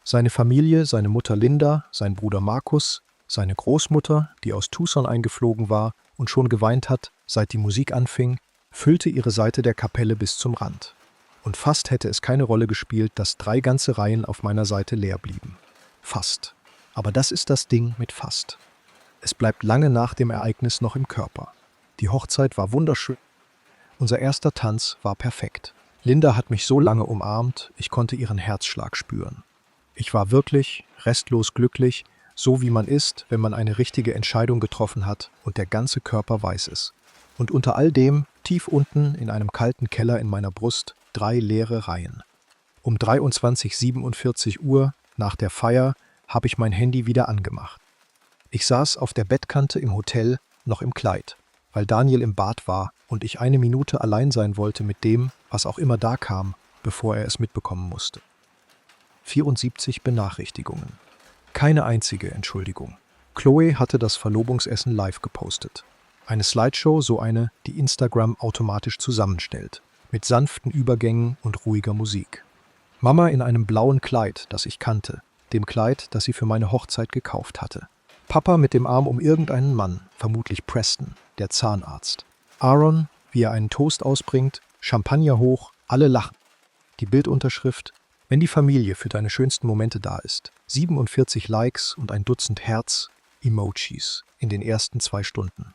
Speaker 2: Seine Familie, seine Mutter Linda, sein Bruder Markus, seine Großmutter, die aus Tucson eingeflogen war und schon geweint hat, seit die Musik anfing, füllte ihre Seite der Kapelle bis zum Rand. Und fast hätte es keine Rolle gespielt, dass 3 ganze Reihen auf meiner Seite leer blieben. Fast. Aber das ist das Ding mit fast. Es bleibt lange nach dem Ereignis noch im Körper. Die Hochzeit war wunderschön. Unser erster Tanz war perfekt. Linda hat mich so lange umarmt, ich konnte ihren Herzschlag spüren. Ich war wirklich restlos glücklich, so wie man ist, wenn man eine richtige Entscheidung getroffen hat und der ganze Körper weiß es. Und unter all dem, tief unten in einem kalten Keller in meiner Brust, 3 leere Reihen. Um 23:47 Uhr, nach der Feier, habe ich mein Handy wieder angemacht. Ich saß auf der Bettkante im Hotel, noch im Kleid, weil Daniel im Bad war und ich eine Minute allein sein wollte mit dem, was auch immer da kam, bevor er es mitbekommen musste. 74 Benachrichtigungen. Keine einzige Entschuldigung. Chloe hatte das Verlobungsessen live gepostet. Eine Slideshow, so eine, die Instagram automatisch zusammenstellt, mit sanften Übergängen und ruhiger Musik. Mama in einem blauen Kleid, das ich kannte, dem Kleid, das sie für meine Hochzeit gekauft hatte. Papa mit dem Arm um irgendeinen Mann, vermutlich Preston, der Zahnarzt. Aaron, wie er einen Toast ausbringt, Champagner hoch, alle lachen. Die Bildunterschrift: Wenn die Familie für deine schönsten Momente da ist. 47 Likes und ein Dutzend Herz-Emojis in den ersten 2 Stunden.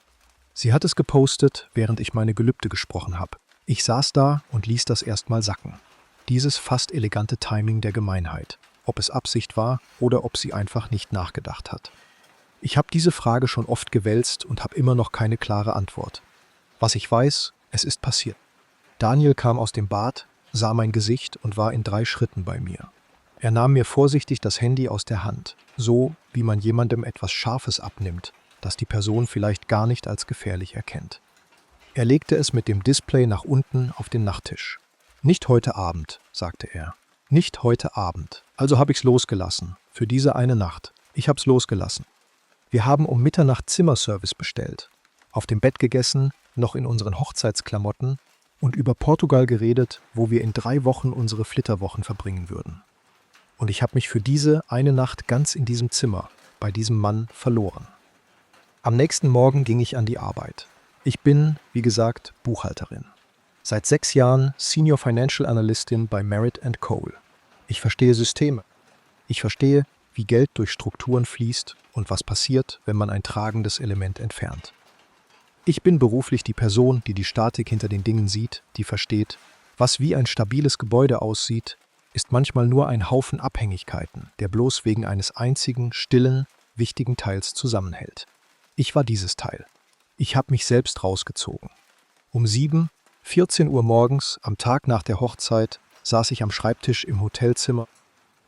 Speaker 2: Sie hat es gepostet, während ich meine Gelübde gesprochen habe. Ich saß da und ließ das erstmal sacken. Dieses fast elegante Timing der Gemeinheit. Ob es Absicht war oder ob sie einfach nicht nachgedacht hat. Ich habe diese Frage schon oft gewälzt und habe immer noch keine klare Antwort. Was ich weiß, es ist passiert. Daniel kam aus dem Bad, sah mein Gesicht und war in 3 Schritten bei mir. Er nahm mir vorsichtig das Handy aus der Hand, so wie man jemandem etwas Scharfes abnimmt, das die Person vielleicht gar nicht als gefährlich erkennt. Er legte es mit dem Display nach unten auf den Nachttisch. »Nicht heute Abend«, sagte er. »Nicht heute Abend. Also habe ich's losgelassen. Für diese eine Nacht. Ich hab's losgelassen. Wir haben um Mitternacht Zimmerservice bestellt, auf dem Bett gegessen, noch in unseren Hochzeitsklamotten und über Portugal geredet, wo wir in 3 Wochen unsere Flitterwochen verbringen würden. Und ich habe mich für diese eine Nacht ganz in diesem Zimmer, bei diesem Mann, verloren. Am nächsten Morgen ging ich an die Arbeit. Ich bin, wie gesagt, Buchhalterin. Seit 6 Jahren Senior Financial Analystin bei Maritime. Ich verstehe Systeme. Ich verstehe, wie Geld durch Strukturen fließt und was passiert, wenn man ein tragendes Element entfernt. Ich bin beruflich die Person, die die Statik hinter den Dingen sieht, die versteht, was wie ein stabiles Gebäude aussieht, ist manchmal nur ein Haufen Abhängigkeiten, der bloß wegen eines einzigen, stillen, wichtigen Teils zusammenhält. Ich war dieses Teil. Ich habe mich selbst rausgezogen. Um 14 Uhr morgens, am Tag nach der Hochzeit, saß ich am Schreibtisch im Hotelzimmer.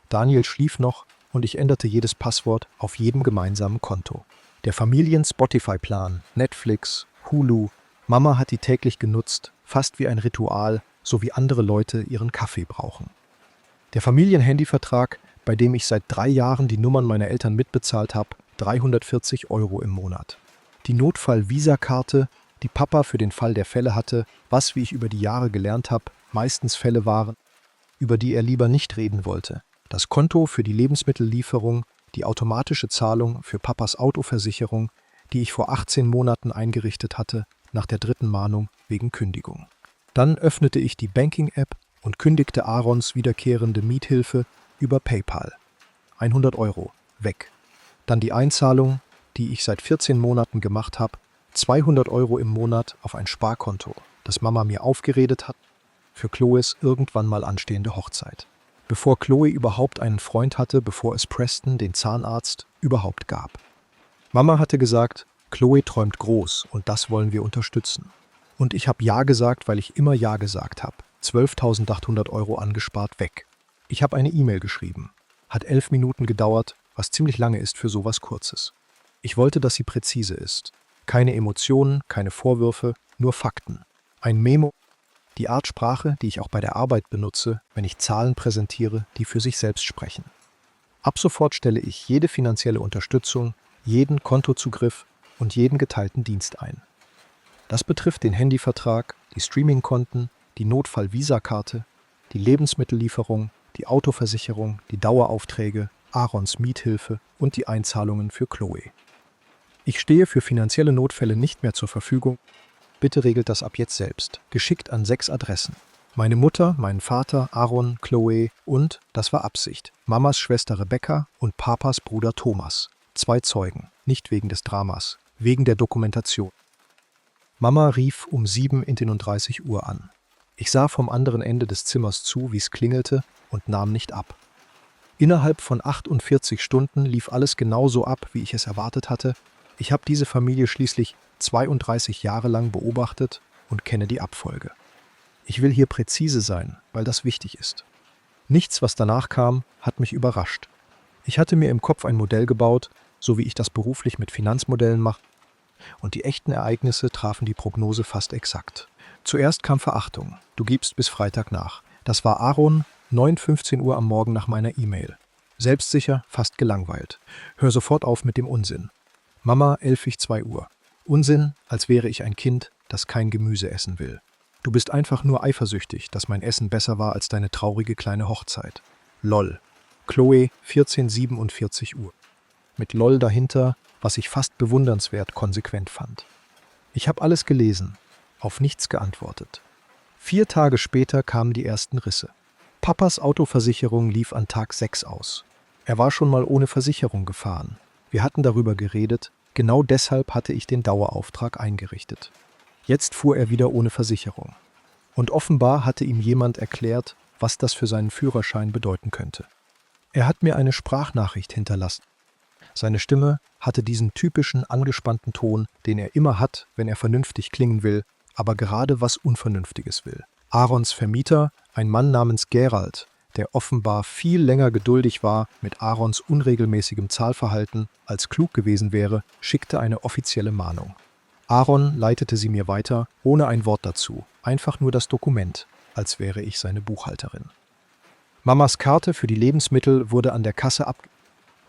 Speaker 2: Daniel schlief noch und ich änderte jedes Passwort auf jedem gemeinsamen Konto. Der Familien-Spotify-Plan, Netflix, Hulu, Mama hat die täglich genutzt, fast wie ein Ritual, so wie andere Leute ihren Kaffee brauchen. Der Familien-Handyvertrag, bei dem ich seit 3 Jahren die Nummern meiner Eltern mitbezahlt habe, 340 € im Monat. Die Notfall-Visa-Karte, die Papa für den Fall der Fälle hatte, was, wie ich über die Jahre gelernt habe, meistens Fälle waren, über die er lieber nicht reden wollte. Das Konto für die Lebensmittellieferung, die automatische Zahlung für Papas Autoversicherung, die ich vor 18 Monaten eingerichtet hatte, nach der 3. Mahnung wegen Kündigung. Dann öffnete ich die Banking-App und kündigte Aarons wiederkehrende Miethilfe über PayPal. 100 €, weg. Dann die Einzahlung, die ich seit 14 Monaten gemacht habe, 200 € im Monat auf ein Sparkonto, das Mama mir aufgeredet hat, für Chloes irgendwann mal anstehende Hochzeit. Bevor Chloe überhaupt einen Freund hatte, bevor es Preston, den Zahnarzt, überhaupt gab. Mama hatte gesagt, Chloe träumt groß und das wollen wir unterstützen. Und ich habe Ja gesagt, weil ich immer Ja gesagt habe. 12.800 € angespart, weg. Ich habe eine E-Mail geschrieben. Hat 11 Minuten gedauert, was ziemlich lange ist für sowas Kurzes. Ich wollte, dass sie präzise ist. Keine Emotionen, keine Vorwürfe, nur Fakten. Ein Memo. Die Art Sprache, die ich auch bei der Arbeit benutze, wenn ich Zahlen präsentiere, die für sich selbst sprechen. Ab sofort stelle ich jede finanzielle Unterstützung, jeden Kontozugriff und jeden geteilten Dienst ein. Das betrifft den Handyvertrag, die Streamingkonten, die Notfall-Visa-Karte, die Lebensmittellieferung, die Autoversicherung, die Daueraufträge, Aarons Miethilfe und die Einzahlungen für Chloe. Ich stehe für finanzielle Notfälle nicht mehr zur Verfügung. Bitte regelt das ab jetzt selbst. Geschickt an 6 Adressen. Meine Mutter, meinen Vater, Aaron, Chloe und, das war Absicht, Mamas Schwester Rebecca und Papas Bruder Thomas. 2 Zeugen, nicht wegen des Dramas, wegen der Dokumentation. Mama rief um 7:31 Uhr an. Ich sah vom anderen Ende des Zimmers zu, wie es klingelte und nahm nicht ab. Innerhalb von 48 Stunden lief alles genauso ab, wie ich es erwartet hatte. Ich habe diese Familie schließlich 32 Jahre lang beobachtet und kenne die Abfolge. Ich will hier präzise sein, weil das wichtig ist. Nichts, was danach kam, hat mich überrascht. Ich hatte mir im Kopf ein Modell gebaut, so wie ich das beruflich mit Finanzmodellen mache, und die echten Ereignisse trafen die Prognose fast exakt. Zuerst kam Verachtung. Du gibst bis Freitag nach. Das war Aaron, 9:15 Uhr am Morgen nach meiner E-Mail. Selbstsicher, fast gelangweilt. Hör sofort auf mit dem Unsinn. Mama, 11:02 Uhr. Unsinn, als wäre ich ein Kind, das kein Gemüse essen will. Du bist einfach nur eifersüchtig, dass mein Essen besser war als deine traurige kleine Hochzeit. LOL. Chloe, 14:47 Uhr. Mit LOL dahinter, was ich fast bewundernswert konsequent fand. Ich habe alles gelesen, auf nichts geantwortet. 4 Tage später kamen die ersten Risse. Papas Autoversicherung lief an Tag 6 aus. Er war schon mal ohne Versicherung gefahren. Wir hatten darüber geredet, genau deshalb hatte ich den Dauerauftrag eingerichtet. Jetzt fuhr er wieder ohne Versicherung. Und offenbar hatte ihm jemand erklärt, was das für seinen Führerschein bedeuten könnte. Er hat mir eine Sprachnachricht hinterlassen. Seine Stimme hatte diesen typischen angespannten Ton, den er immer hat, wenn er vernünftig klingen will, aber gerade was Unvernünftiges will. Aarons Vermieter, ein Mann namens Gerald, der offenbar viel länger geduldig war mit Aarons unregelmäßigem Zahlverhalten, als klug gewesen wäre, schickte eine offizielle Mahnung. Aaron leitete sie mir weiter, ohne ein Wort dazu, einfach nur das Dokument, als wäre ich seine Buchhalterin. Mamas Karte für die Lebensmittel wurde an der Kasse abgegeben.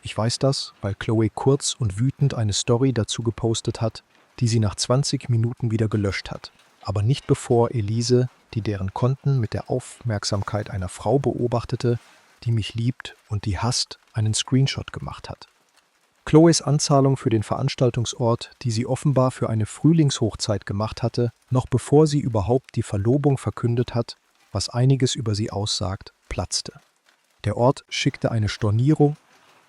Speaker 2: Ich weiß das, weil Chloe kurz und wütend eine Story dazu gepostet hat, die sie nach 20 Minuten wieder gelöscht hat. Aber nicht bevor Elise, die deren Konten mit der Aufmerksamkeit einer Frau beobachtete, die mich liebt und die hasst, einen Screenshot gemacht hat. Chloes Anzahlung für den Veranstaltungsort, die sie offenbar für eine Frühlingshochzeit gemacht hatte, noch bevor sie überhaupt die Verlobung verkündet hat, was einiges über sie aussagt, platzte. Der Ort schickte eine Stornierung.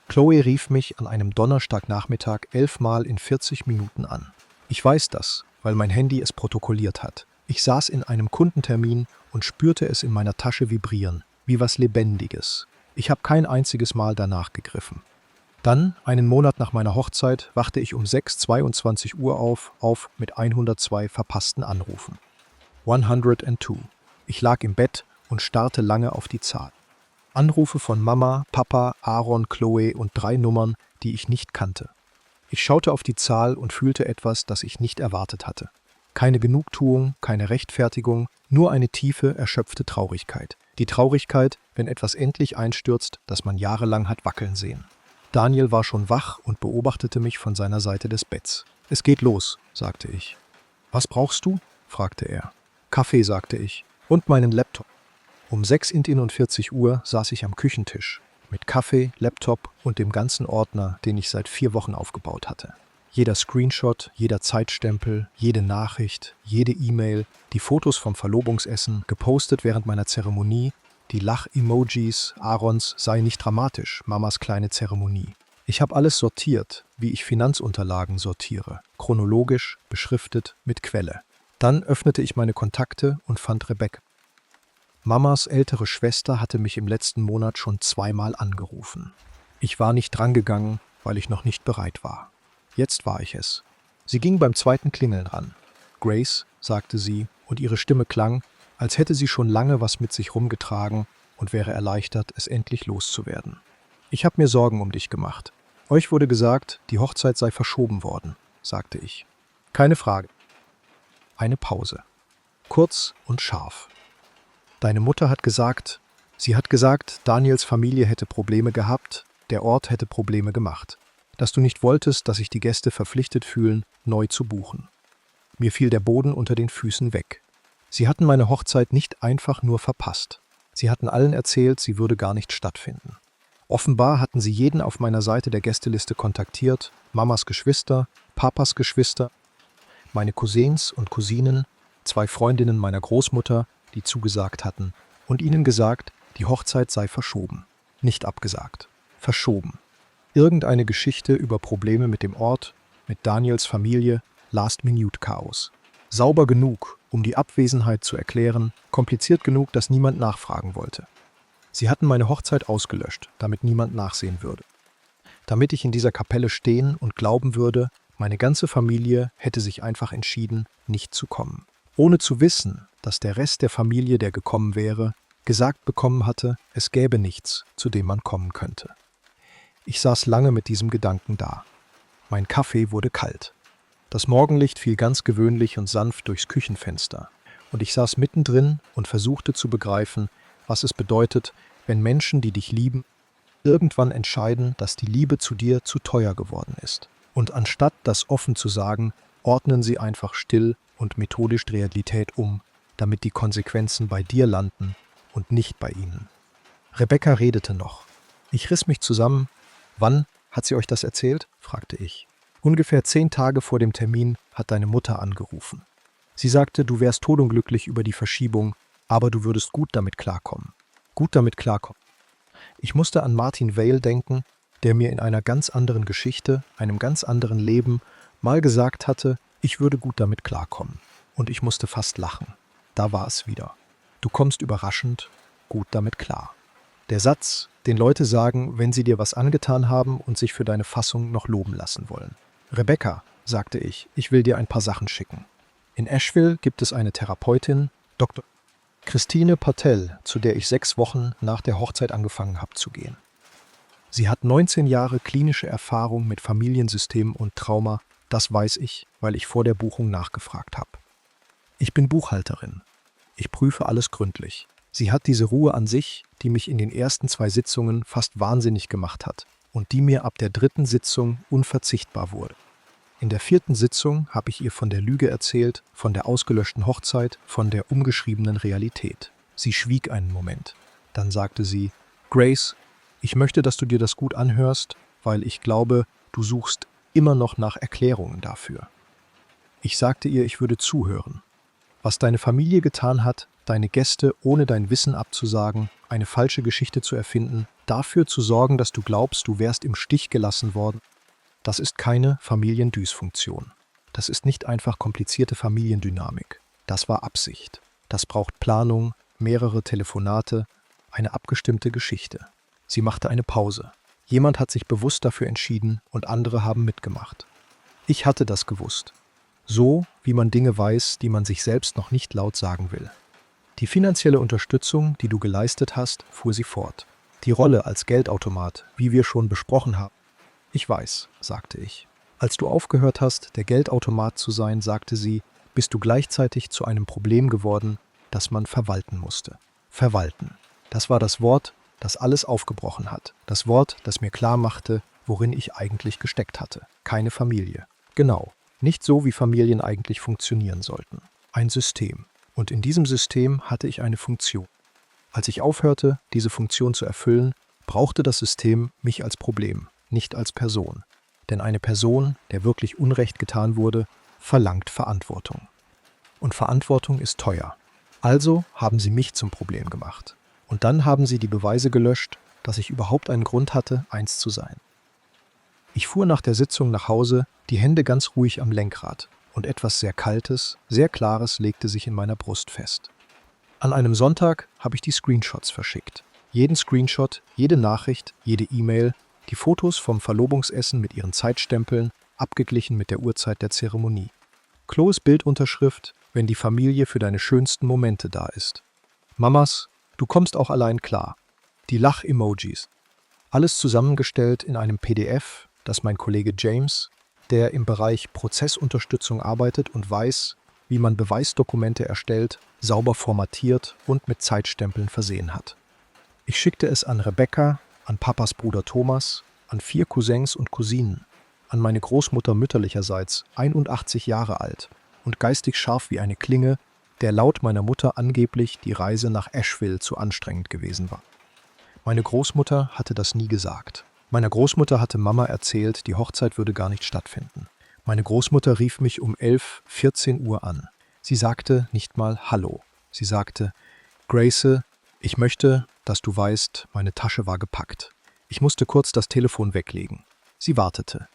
Speaker 2: Chloe rief mich an einem Donnerstagnachmittag 11 Mal in 40 Minuten an. Ich weiß das, weil mein Handy es protokolliert hat. Ich saß in einem Kundentermin und spürte es in meiner Tasche vibrieren, wie was Lebendiges. Ich habe kein einziges Mal danach gegriffen. Dann, einen Monat nach meiner Hochzeit, wachte ich um 6:22 Uhr auf mit 102 verpassten Anrufen. 102. Ich lag im Bett und starrte lange auf die Zahl. Anrufe von Mama, Papa, Aaron, Chloe und 3 Nummern, die ich nicht kannte. Ich schaute auf die Zahl und fühlte etwas, das ich nicht erwartet hatte. Keine Genugtuung, keine Rechtfertigung, nur eine tiefe, erschöpfte Traurigkeit. Die Traurigkeit, wenn etwas endlich einstürzt, das man jahrelang hat wackeln sehen. Daniel war schon wach und beobachtete mich von seiner Seite des Betts. »Es geht los«, sagte ich. »Was brauchst du?« fragte er. »Kaffee«, sagte ich, »und meinen Laptop.« Um 6:41 Uhr saß ich am Küchentisch, mit Kaffee, Laptop und dem ganzen Ordner, den ich seit 4 Wochen aufgebaut hatte. Jeder Screenshot, jeder Zeitstempel, jede Nachricht, jede E-Mail, die Fotos vom Verlobungsessen, gepostet während meiner Zeremonie, die Lach-Emojis, Aarons sei nicht dramatisch, Mamas kleine Zeremonie. Ich habe alles sortiert, wie ich Finanzunterlagen sortiere, chronologisch, beschriftet, mit Quelle. Dann öffnete ich meine Kontakte und fand Rebecca. Mamas ältere Schwester hatte mich im letzten Monat schon 2-mal angerufen. Ich war nicht drangegangen, weil ich noch nicht bereit war. Jetzt war ich es. Sie ging beim 2. Klingeln ran. »Grace«, sagte sie, und ihre Stimme klang, als hätte sie schon lange was mit sich rumgetragen und wäre erleichtert, es endlich loszuwerden. »Ich habe mir Sorgen um dich gemacht. Euch wurde gesagt, die Hochzeit sei verschoben worden«, sagte ich. »Keine Frage.« Eine Pause. Kurz und scharf. »Deine Mutter hat gesagt, sie hat gesagt, Daniels Familie hätte Probleme gehabt, der Ort hätte Probleme gemacht. Dass du nicht wolltest, dass sich die Gäste verpflichtet fühlen, neu zu buchen. Mir fiel der Boden unter den Füßen weg. Sie hatten meine Hochzeit nicht einfach nur verpasst. Sie hatten allen erzählt, sie würde gar nicht stattfinden. Offenbar hatten sie jeden auf meiner Seite der Gästeliste kontaktiert, Mamas Geschwister, Papas Geschwister, meine Cousins und Cousinen, 2 Freundinnen meiner Großmutter, die zugesagt hatten, und ihnen gesagt, die Hochzeit sei verschoben. Nicht abgesagt. Verschoben. Irgendeine Geschichte über Probleme mit dem Ort, mit Daniels Familie, Last-Minute-Chaos. Sauber genug, um die Abwesenheit zu erklären, kompliziert genug, dass niemand nachfragen wollte. Sie hatten meine Hochzeit ausgelöscht, damit niemand nachsehen würde. Damit ich in dieser Kapelle stehen und glauben würde, meine ganze Familie hätte sich einfach entschieden, nicht zu kommen. Ohne zu wissen, dass der Rest der Familie, der gekommen wäre, gesagt bekommen hatte, es gäbe nichts, zu dem man kommen könnte. Ich saß lange mit diesem Gedanken da. Mein Kaffee wurde kalt. Das Morgenlicht fiel ganz gewöhnlich und sanft durchs Küchenfenster, und ich saß mittendrin und versuchte zu begreifen, was es bedeutet, wenn Menschen, die dich lieben, irgendwann entscheiden, dass die Liebe zu dir zu teuer geworden ist. Und anstatt das offen zu sagen, ordnen sie einfach still und methodisch die Realität um, damit die Konsequenzen bei dir landen und nicht bei ihnen. Rebecca redete noch. Ich riss mich zusammen. »Wann hat sie euch das erzählt?« fragte ich. »Ungefähr 10 Tage vor dem Termin hat deine Mutter angerufen. Sie sagte, du wärst todunglücklich über die Verschiebung, aber du würdest gut damit klarkommen. Gut damit klarkommen.« Ich musste an Martin Vale denken, der mir in einer ganz anderen Geschichte, einem ganz anderen Leben, mal gesagt hatte, ich würde gut damit klarkommen. Und ich musste fast lachen. Da war es wieder. Du kommst überraschend gut damit klar. Der Satz, den Leute sagen, wenn sie dir was angetan haben und sich für deine Fassung noch loben lassen wollen. »Rebecca«, sagte ich will dir ein paar Sachen schicken. In Asheville gibt es eine Therapeutin, Dr. Christine Patel, zu der ich 6 Wochen nach der Hochzeit angefangen habe zu gehen. Sie hat 19 Jahre klinische Erfahrung mit Familiensystem und Trauma, das weiß ich, weil ich vor der Buchung nachgefragt habe. Ich bin Buchhalterin. Ich prüfe alles gründlich. Sie hat diese Ruhe an sich, die mich in den ersten 2 Sitzungen fast wahnsinnig gemacht hat und die mir ab der 3. Sitzung unverzichtbar wurde. In der 4. Sitzung habe ich ihr von der Lüge erzählt, von der ausgelöschten Hochzeit, von der umgeschriebenen Realität. Sie schwieg einen Moment. Dann sagte sie, »Grace, ich möchte, dass du dir das gut anhörst, weil ich glaube, Du suchst immer noch nach Erklärungen dafür. Ich sagte ihr, ich würde zuhören. Was deine Familie getan hat, deine Gäste ohne dein Wissen abzusagen, eine falsche Geschichte zu erfinden, dafür zu sorgen, dass du glaubst, du wärst im Stich gelassen worden, das ist keine Familiendysfunktion. Das ist nicht einfach komplizierte Familiendynamik. Das war Absicht. Das braucht Planung, mehrere Telefonate, eine abgestimmte Geschichte. Sie machte eine Pause. Jemand hat sich bewusst dafür entschieden und andere haben mitgemacht. Ich hatte das gewusst. So, wie man Dinge weiß, die man sich selbst noch nicht laut sagen will. Die finanzielle Unterstützung, die du geleistet hast, fuhr sie fort. Die Rolle als Geldautomat, wie wir schon besprochen haben. Ich weiß, sagte ich. Als du aufgehört hast, der Geldautomat zu sein, sagte sie, bist du gleichzeitig zu einem Problem geworden, das man verwalten musste. Verwalten. Das war das Wort, das alles aufgebrochen hat. Das Wort, das mir klar machte, worin ich eigentlich gesteckt hatte. Keine Familie. Genau. Nicht so, wie Familien eigentlich funktionieren sollten. Ein System. Und in diesem System hatte ich eine Funktion. Als ich aufhörte, diese Funktion zu erfüllen, brauchte das System mich als Problem, nicht als Person. Denn eine Person, der wirklich Unrecht getan wurde, verlangt Verantwortung. Und Verantwortung ist teuer. Also haben sie mich zum Problem gemacht. Und dann haben sie die Beweise gelöscht, dass ich überhaupt einen Grund hatte, eins zu sein. Ich fuhr nach der Sitzung nach Hause, die Hände ganz ruhig am Lenkrad, und etwas sehr Kaltes, sehr Klares legte sich in meiner Brust fest. An einem Sonntag habe ich die Screenshots verschickt. Jeden Screenshot, jede Nachricht, jede E-Mail, die Fotos vom Verlobungsessen mit ihren Zeitstempeln, abgeglichen mit der Uhrzeit der Zeremonie. Chloes Bildunterschrift, wenn die Familie für deine schönsten Momente da ist. Mamas, du kommst auch allein klar. Die Lach-Emojis. Alles zusammengestellt in einem PDF, das mein Kollege James, der im Bereich Prozessunterstützung arbeitet und weiß, wie man Beweisdokumente erstellt, sauber formatiert und mit Zeitstempeln versehen hat. Ich schickte es an Rebecca, an Papas Bruder Thomas, an 4 Cousins und Cousinen, an meine Großmutter mütterlicherseits, 81 Jahre alt und geistig scharf wie eine Klinge, der laut meiner Mutter angeblich die Reise nach Asheville zu anstrengend gewesen war. Meine Großmutter hatte das nie gesagt. Meiner Großmutter hatte Mama erzählt, die Hochzeit würde gar nicht stattfinden. Meine Großmutter rief mich um 11, 14 Uhr an. Sie sagte nicht mal Hallo. Sie sagte, Grace, ich möchte, dass du weißt, meine Tasche war gepackt. Ich musste kurz das Telefon weglegen. Sie wartete.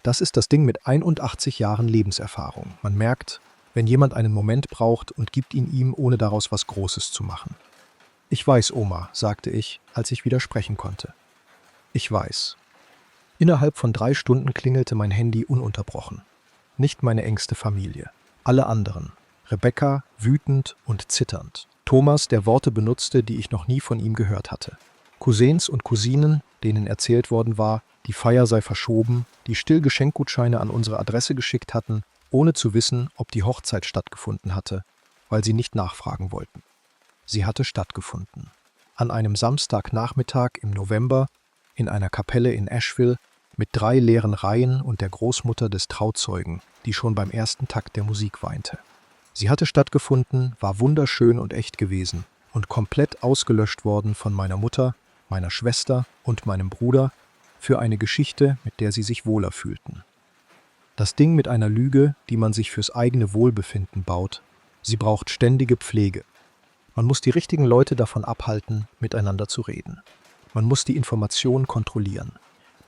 Speaker 2: Das ist das Ding mit 81 Jahren Lebenserfahrung. Man merkt, wenn jemand einen Moment braucht und gibt ihn ihm, ohne daraus was Großes zu machen. Ich weiß, Oma, sagte ich, als ich wieder sprechen konnte. Ich weiß. Innerhalb von 3 Stunden klingelte mein Handy ununterbrochen. Nicht meine engste Familie. Alle anderen. Rebecca, wütend und zitternd. Thomas, der Worte benutzte, die ich noch nie von ihm gehört hatte. Cousins und Cousinen, denen erzählt worden war, die Feier sei verschoben, die still Geschenkgutscheine an unsere Adresse geschickt hatten, ohne zu wissen, ob die Hochzeit stattgefunden hatte, weil sie nicht nachfragen wollten. Sie hatte stattgefunden. An einem Samstagnachmittag im November in einer Kapelle in Asheville mit 3 leeren Reihen und der Großmutter des Trauzeugen, die schon beim ersten Takt der Musik weinte. Sie hatte stattgefunden, war wunderschön und echt gewesen und komplett ausgelöscht worden von meiner Mutter, meiner Schwester und meinem Bruder für eine Geschichte, mit der sie sich wohler fühlten. Das Ding mit einer Lüge, die man sich fürs eigene Wohlbefinden baut, sie braucht ständige Pflege. Man muss die richtigen Leute davon abhalten, miteinander zu reden. Man muss die Information kontrollieren.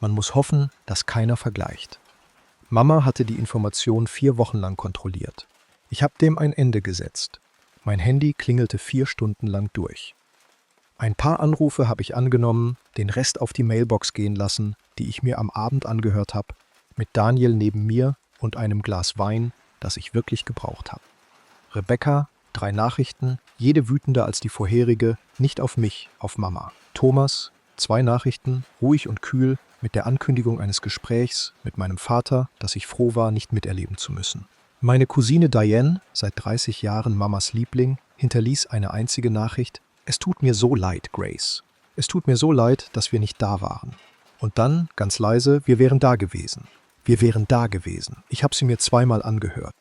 Speaker 2: Man muss hoffen, dass keiner vergleicht. Mama hatte die Information 4 Wochen lang kontrolliert. Ich habe dem ein Ende gesetzt. Mein Handy klingelte 4 Stunden lang durch. Ein paar Anrufe habe ich angenommen, den Rest auf die Mailbox gehen lassen, die ich mir am Abend angehört habe, mit Daniel neben mir und einem Glas Wein, das ich wirklich gebraucht habe. Rebecca, 3 Nachrichten, jede wütender als die vorherige, nicht auf mich, auf Mama. Thomas, 2 Nachrichten, ruhig und kühl, mit der Ankündigung eines Gesprächs mit meinem Vater, das ich froh war, nicht miterleben zu müssen. Meine Cousine Diane, seit 30 Jahren Mamas Liebling, hinterließ eine einzige Nachricht: Es tut mir so leid, Grace. Es tut mir so leid, dass wir nicht da waren. Und dann, ganz leise, wir wären da gewesen. Wir wären da gewesen. Ich habe sie mir 2-mal angehört.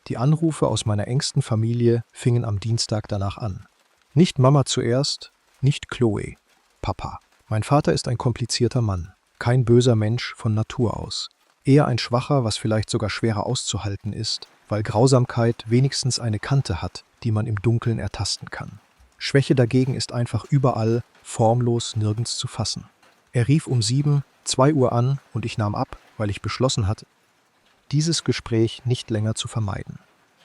Speaker 2: Die Anrufe aus meiner engsten Familie fingen am Dienstag danach an. Nicht Mama zuerst, nicht Chloe. Papa. Mein Vater ist ein komplizierter Mann. Kein böser Mensch von Natur aus. Eher ein schwacher, was vielleicht sogar schwerer auszuhalten ist, weil Grausamkeit wenigstens eine Kante hat, die man im Dunkeln ertasten kann. Schwäche dagegen ist einfach überall, formlos, nirgends zu fassen. Er rief um 2 Uhr an und ich nahm ab, weil ich beschlossen hatte, dieses Gespräch nicht länger zu vermeiden.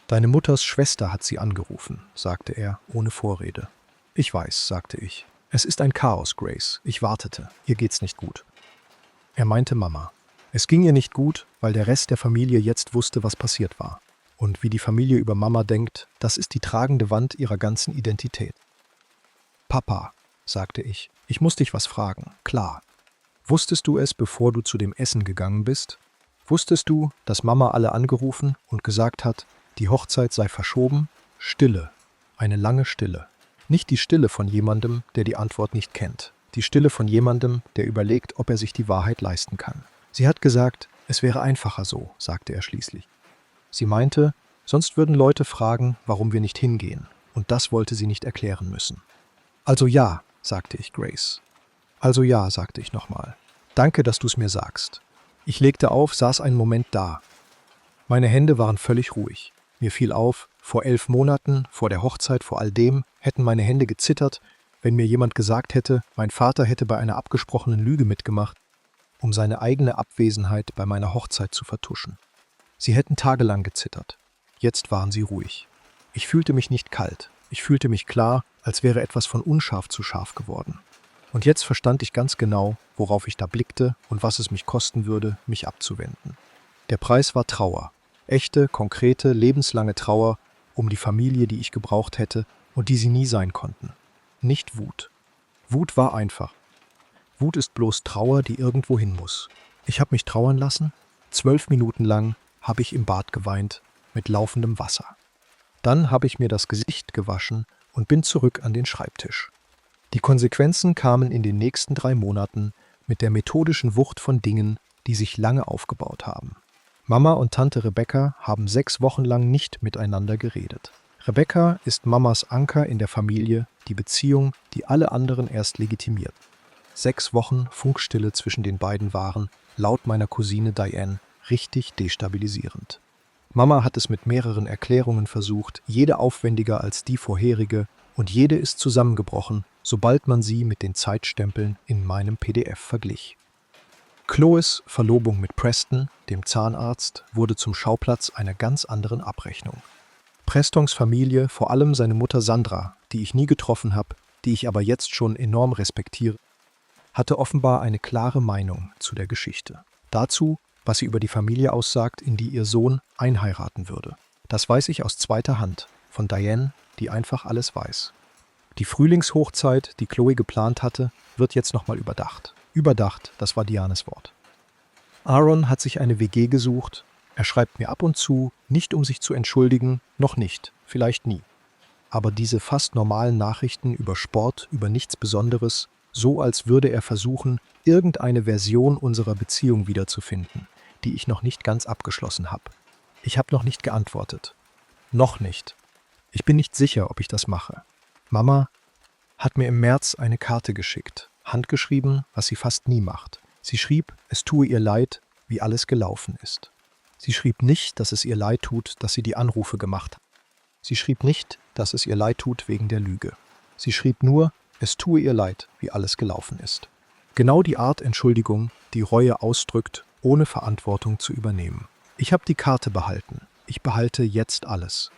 Speaker 2: »Deine Mutters Schwester hat sie angerufen«, sagte er, ohne Vorrede. »Ich weiß«, sagte ich. »Es ist ein Chaos, Grace. Ich wartete. Ihr geht's nicht gut.« Er meinte Mama. Es ging ihr nicht gut, weil der Rest der Familie jetzt wusste, was passiert war. Und wie die Familie über Mama denkt, das ist die tragende Wand ihrer ganzen Identität. »Papa«, sagte ich muss dich was fragen, klar. Wusstest du es, bevor du zu dem Essen gegangen bist? Wusstest du, dass Mama alle angerufen und gesagt hat, die Hochzeit sei verschoben? Stille. Eine lange Stille. Nicht die Stille von jemandem, der die Antwort nicht kennt. Die Stille von jemandem, der überlegt, ob er sich die Wahrheit leisten kann. Sie hat gesagt, es wäre einfacher so, sagte er schließlich. Sie meinte, sonst würden Leute fragen, warum wir nicht hingehen. Und das wollte sie nicht erklären müssen. Also ja, sagte ich Grace. Also ja, sagte ich nochmal. Danke, dass du es mir sagst. Ich legte auf, saß einen Moment da. Meine Hände waren völlig ruhig. Mir fiel auf, vor 11 Monaten, vor der Hochzeit, vor all dem, hätten meine Hände gezittert, wenn mir jemand gesagt hätte, mein Vater hätte bei einer abgesprochenen Lüge mitgemacht, um seine eigene Abwesenheit bei meiner Hochzeit zu vertuschen. Sie hätten tagelang gezittert. Jetzt waren sie ruhig. Ich fühlte mich nicht kalt. Ich fühlte mich klar, als wäre etwas von unscharf zu scharf geworden. Und jetzt verstand ich ganz genau, worauf ich da blickte und was es mich kosten würde, mich abzuwenden. Der Preis war Trauer. Echte, konkrete, lebenslange Trauer um die Familie, die ich gebraucht hätte und die sie nie sein konnten. Nicht Wut. Wut war einfach. Wut ist bloß Trauer, die irgendwo hin muss. Ich habe mich trauern lassen. 12 Minuten lang habe ich im Bad geweint, mit laufendem Wasser. Dann habe ich mir das Gesicht gewaschen und bin zurück an den Schreibtisch. Die Konsequenzen kamen in den nächsten 3 Monaten mit der methodischen Wucht von Dingen, die sich lange aufgebaut haben. Mama und Tante Rebecca haben 6 Wochen lang nicht miteinander geredet. Rebecca ist Mamas Anker in der Familie, die Beziehung, die alle anderen erst legitimiert. 6 Wochen Funkstille zwischen den beiden waren, laut meiner Cousine Diane, richtig destabilisierend. Mama hat es mit mehreren Erklärungen versucht, jede aufwendiger als die vorherige, und jede ist zusammengebrochen, sobald man sie mit den Zeitstempeln in meinem PDF verglich. Chloes Verlobung mit Preston, dem Zahnarzt, wurde zum Schauplatz einer ganz anderen Abrechnung. Prestons Familie, vor allem seine Mutter Sandra, die ich nie getroffen habe, die ich aber jetzt schon enorm respektiere, hatte offenbar eine klare Meinung zu der Geschichte. Dazu, was sie über die Familie aussagt, in die ihr Sohn einheiraten würde. Das weiß ich aus zweiter Hand, von Diane, die einfach alles weiß. Die Frühlingshochzeit, die Chloe geplant hatte, wird jetzt nochmal überdacht. Überdacht, das war Dianes Wort. Aaron hat sich eine WG gesucht. Er schreibt mir ab und zu, nicht um sich zu entschuldigen, noch nicht, vielleicht nie. Aber diese fast normalen Nachrichten über Sport, über nichts Besonderes, so als würde er versuchen, irgendeine Version unserer Beziehung wiederzufinden, die ich noch nicht ganz abgeschlossen habe. Ich habe noch nicht geantwortet. Noch nicht. Ich bin nicht sicher, ob ich das mache. Mama hat mir im März eine Karte geschickt, handgeschrieben, was sie fast nie macht. Sie schrieb, es tue ihr leid, wie alles gelaufen ist. Sie schrieb nicht, dass es ihr leid tut, dass sie die Anrufe gemacht hat. Sie schrieb nicht, dass es ihr leid tut wegen der Lüge. Sie schrieb nur, es tue ihr leid, wie alles gelaufen ist. Genau die Art Entschuldigung, die Reue ausdrückt, ohne Verantwortung zu übernehmen. Ich habe die Karte behalten. Ich behalte jetzt alles.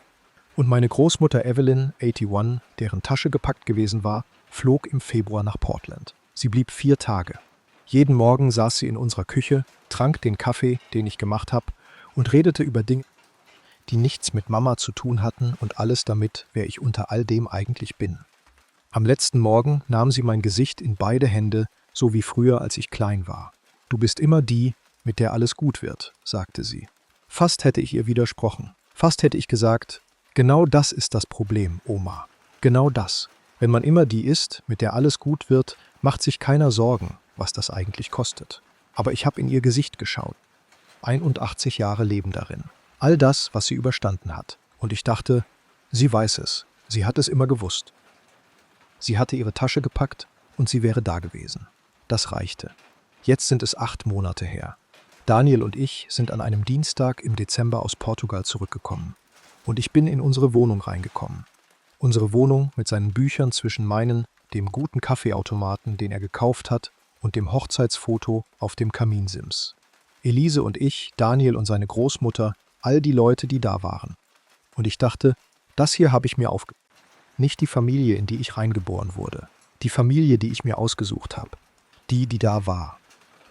Speaker 2: Und meine Großmutter Evelyn, 81, deren Tasche gepackt gewesen war, flog im Februar nach Portland. Sie blieb 4 Tage. Jeden Morgen saß sie in unserer Küche, trank den Kaffee, den ich gemacht habe, und redete über Dinge, die nichts mit Mama zu tun hatten und alles damit, wer ich unter all dem eigentlich bin. Am letzten Morgen nahm sie mein Gesicht in beide Hände, so wie früher, als ich klein war. »Du bist immer die, mit der alles gut wird«, sagte sie. Fast hätte ich ihr widersprochen. Fast hätte ich gesagt, genau das ist das Problem, Oma. Genau das. Wenn man immer die ist, mit der alles gut wird, macht sich keiner Sorgen, was das eigentlich kostet. Aber ich habe in ihr Gesicht geschaut. 81 Jahre Leben darin. All das, was sie überstanden hat. Und ich dachte, sie weiß es. Sie hat es immer gewusst. Sie hatte ihre Tasche gepackt und sie wäre da gewesen. Das reichte. Jetzt sind es 8 Monate her. Daniel und ich sind an einem Dienstag im Dezember aus Portugal zurückgekommen. Und ich bin in unsere Wohnung reingekommen. Unsere Wohnung mit seinen Büchern zwischen meinen, dem guten Kaffeeautomaten, den er gekauft hat, und dem Hochzeitsfoto auf dem Kaminsims. Elise und ich, Daniel und seine Großmutter, all die Leute, die da waren. Und ich dachte, das hier habe ich mir aufgebaut. Nicht die Familie, in die ich reingeboren wurde. Die Familie, die ich mir ausgesucht habe. Die da war.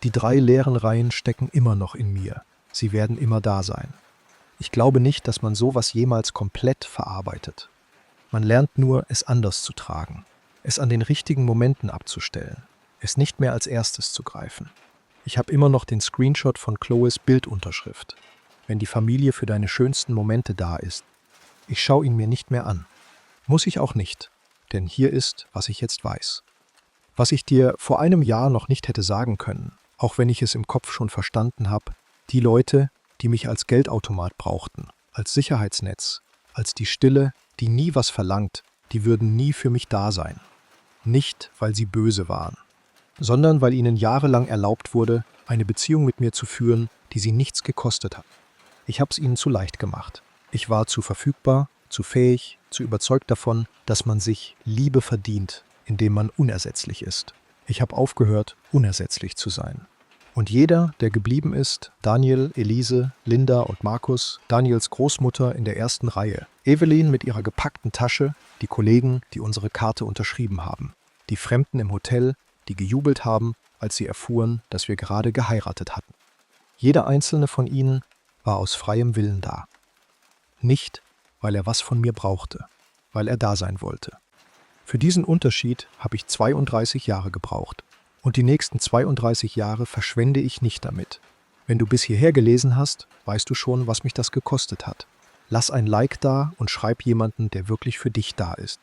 Speaker 2: Die 3 leeren Reihen stecken immer noch in mir. Sie werden immer da sein. Ich glaube nicht, dass man sowas jemals komplett verarbeitet. Man lernt nur, es anders zu tragen. Es an den richtigen Momenten abzustellen. Es nicht mehr als erstes zu greifen. Ich habe immer noch den Screenshot von Chloes Bildunterschrift. Wenn die Familie für deine schönsten Momente da ist. Ich schaue ihn mir nicht mehr an. Muss ich auch nicht, denn hier ist, was ich jetzt weiß. Was ich dir vor einem Jahr noch nicht hätte sagen können, auch wenn ich es im Kopf schon verstanden habe, die Leute, die mich als Geldautomat brauchten, als Sicherheitsnetz, als die Stille, die nie was verlangt, die würden nie für mich da sein. Nicht, weil sie böse waren, sondern weil ihnen jahrelang erlaubt wurde, eine Beziehung mit mir zu führen, die sie nichts gekostet hat. Ich habe es ihnen zu leicht gemacht. Ich war zu verfügbar, zu fähig, zu überzeugt davon, dass man sich Liebe verdient, indem man unersetzlich ist. Ich habe aufgehört, unersetzlich zu sein. Und jeder, der geblieben ist, Daniel, Elise, Linda und Markus, Daniels Großmutter in der ersten Reihe, Evelyn mit ihrer gepackten Tasche, die Kollegen, die unsere Karte unterschrieben haben, die Fremden im Hotel, die gejubelt haben, als sie erfuhren, dass wir gerade geheiratet hatten. Jeder einzelne von ihnen war aus freiem Willen da. Nicht, weil er was von mir brauchte, weil er da sein wollte. Für diesen Unterschied habe ich 32 Jahre gebraucht. Und die nächsten 32 Jahre verschwende ich nicht damit. Wenn du bis hierher gelesen hast, weißt du schon, was mich das gekostet hat. Lass ein Like da und schreib jemanden, der wirklich für dich da ist.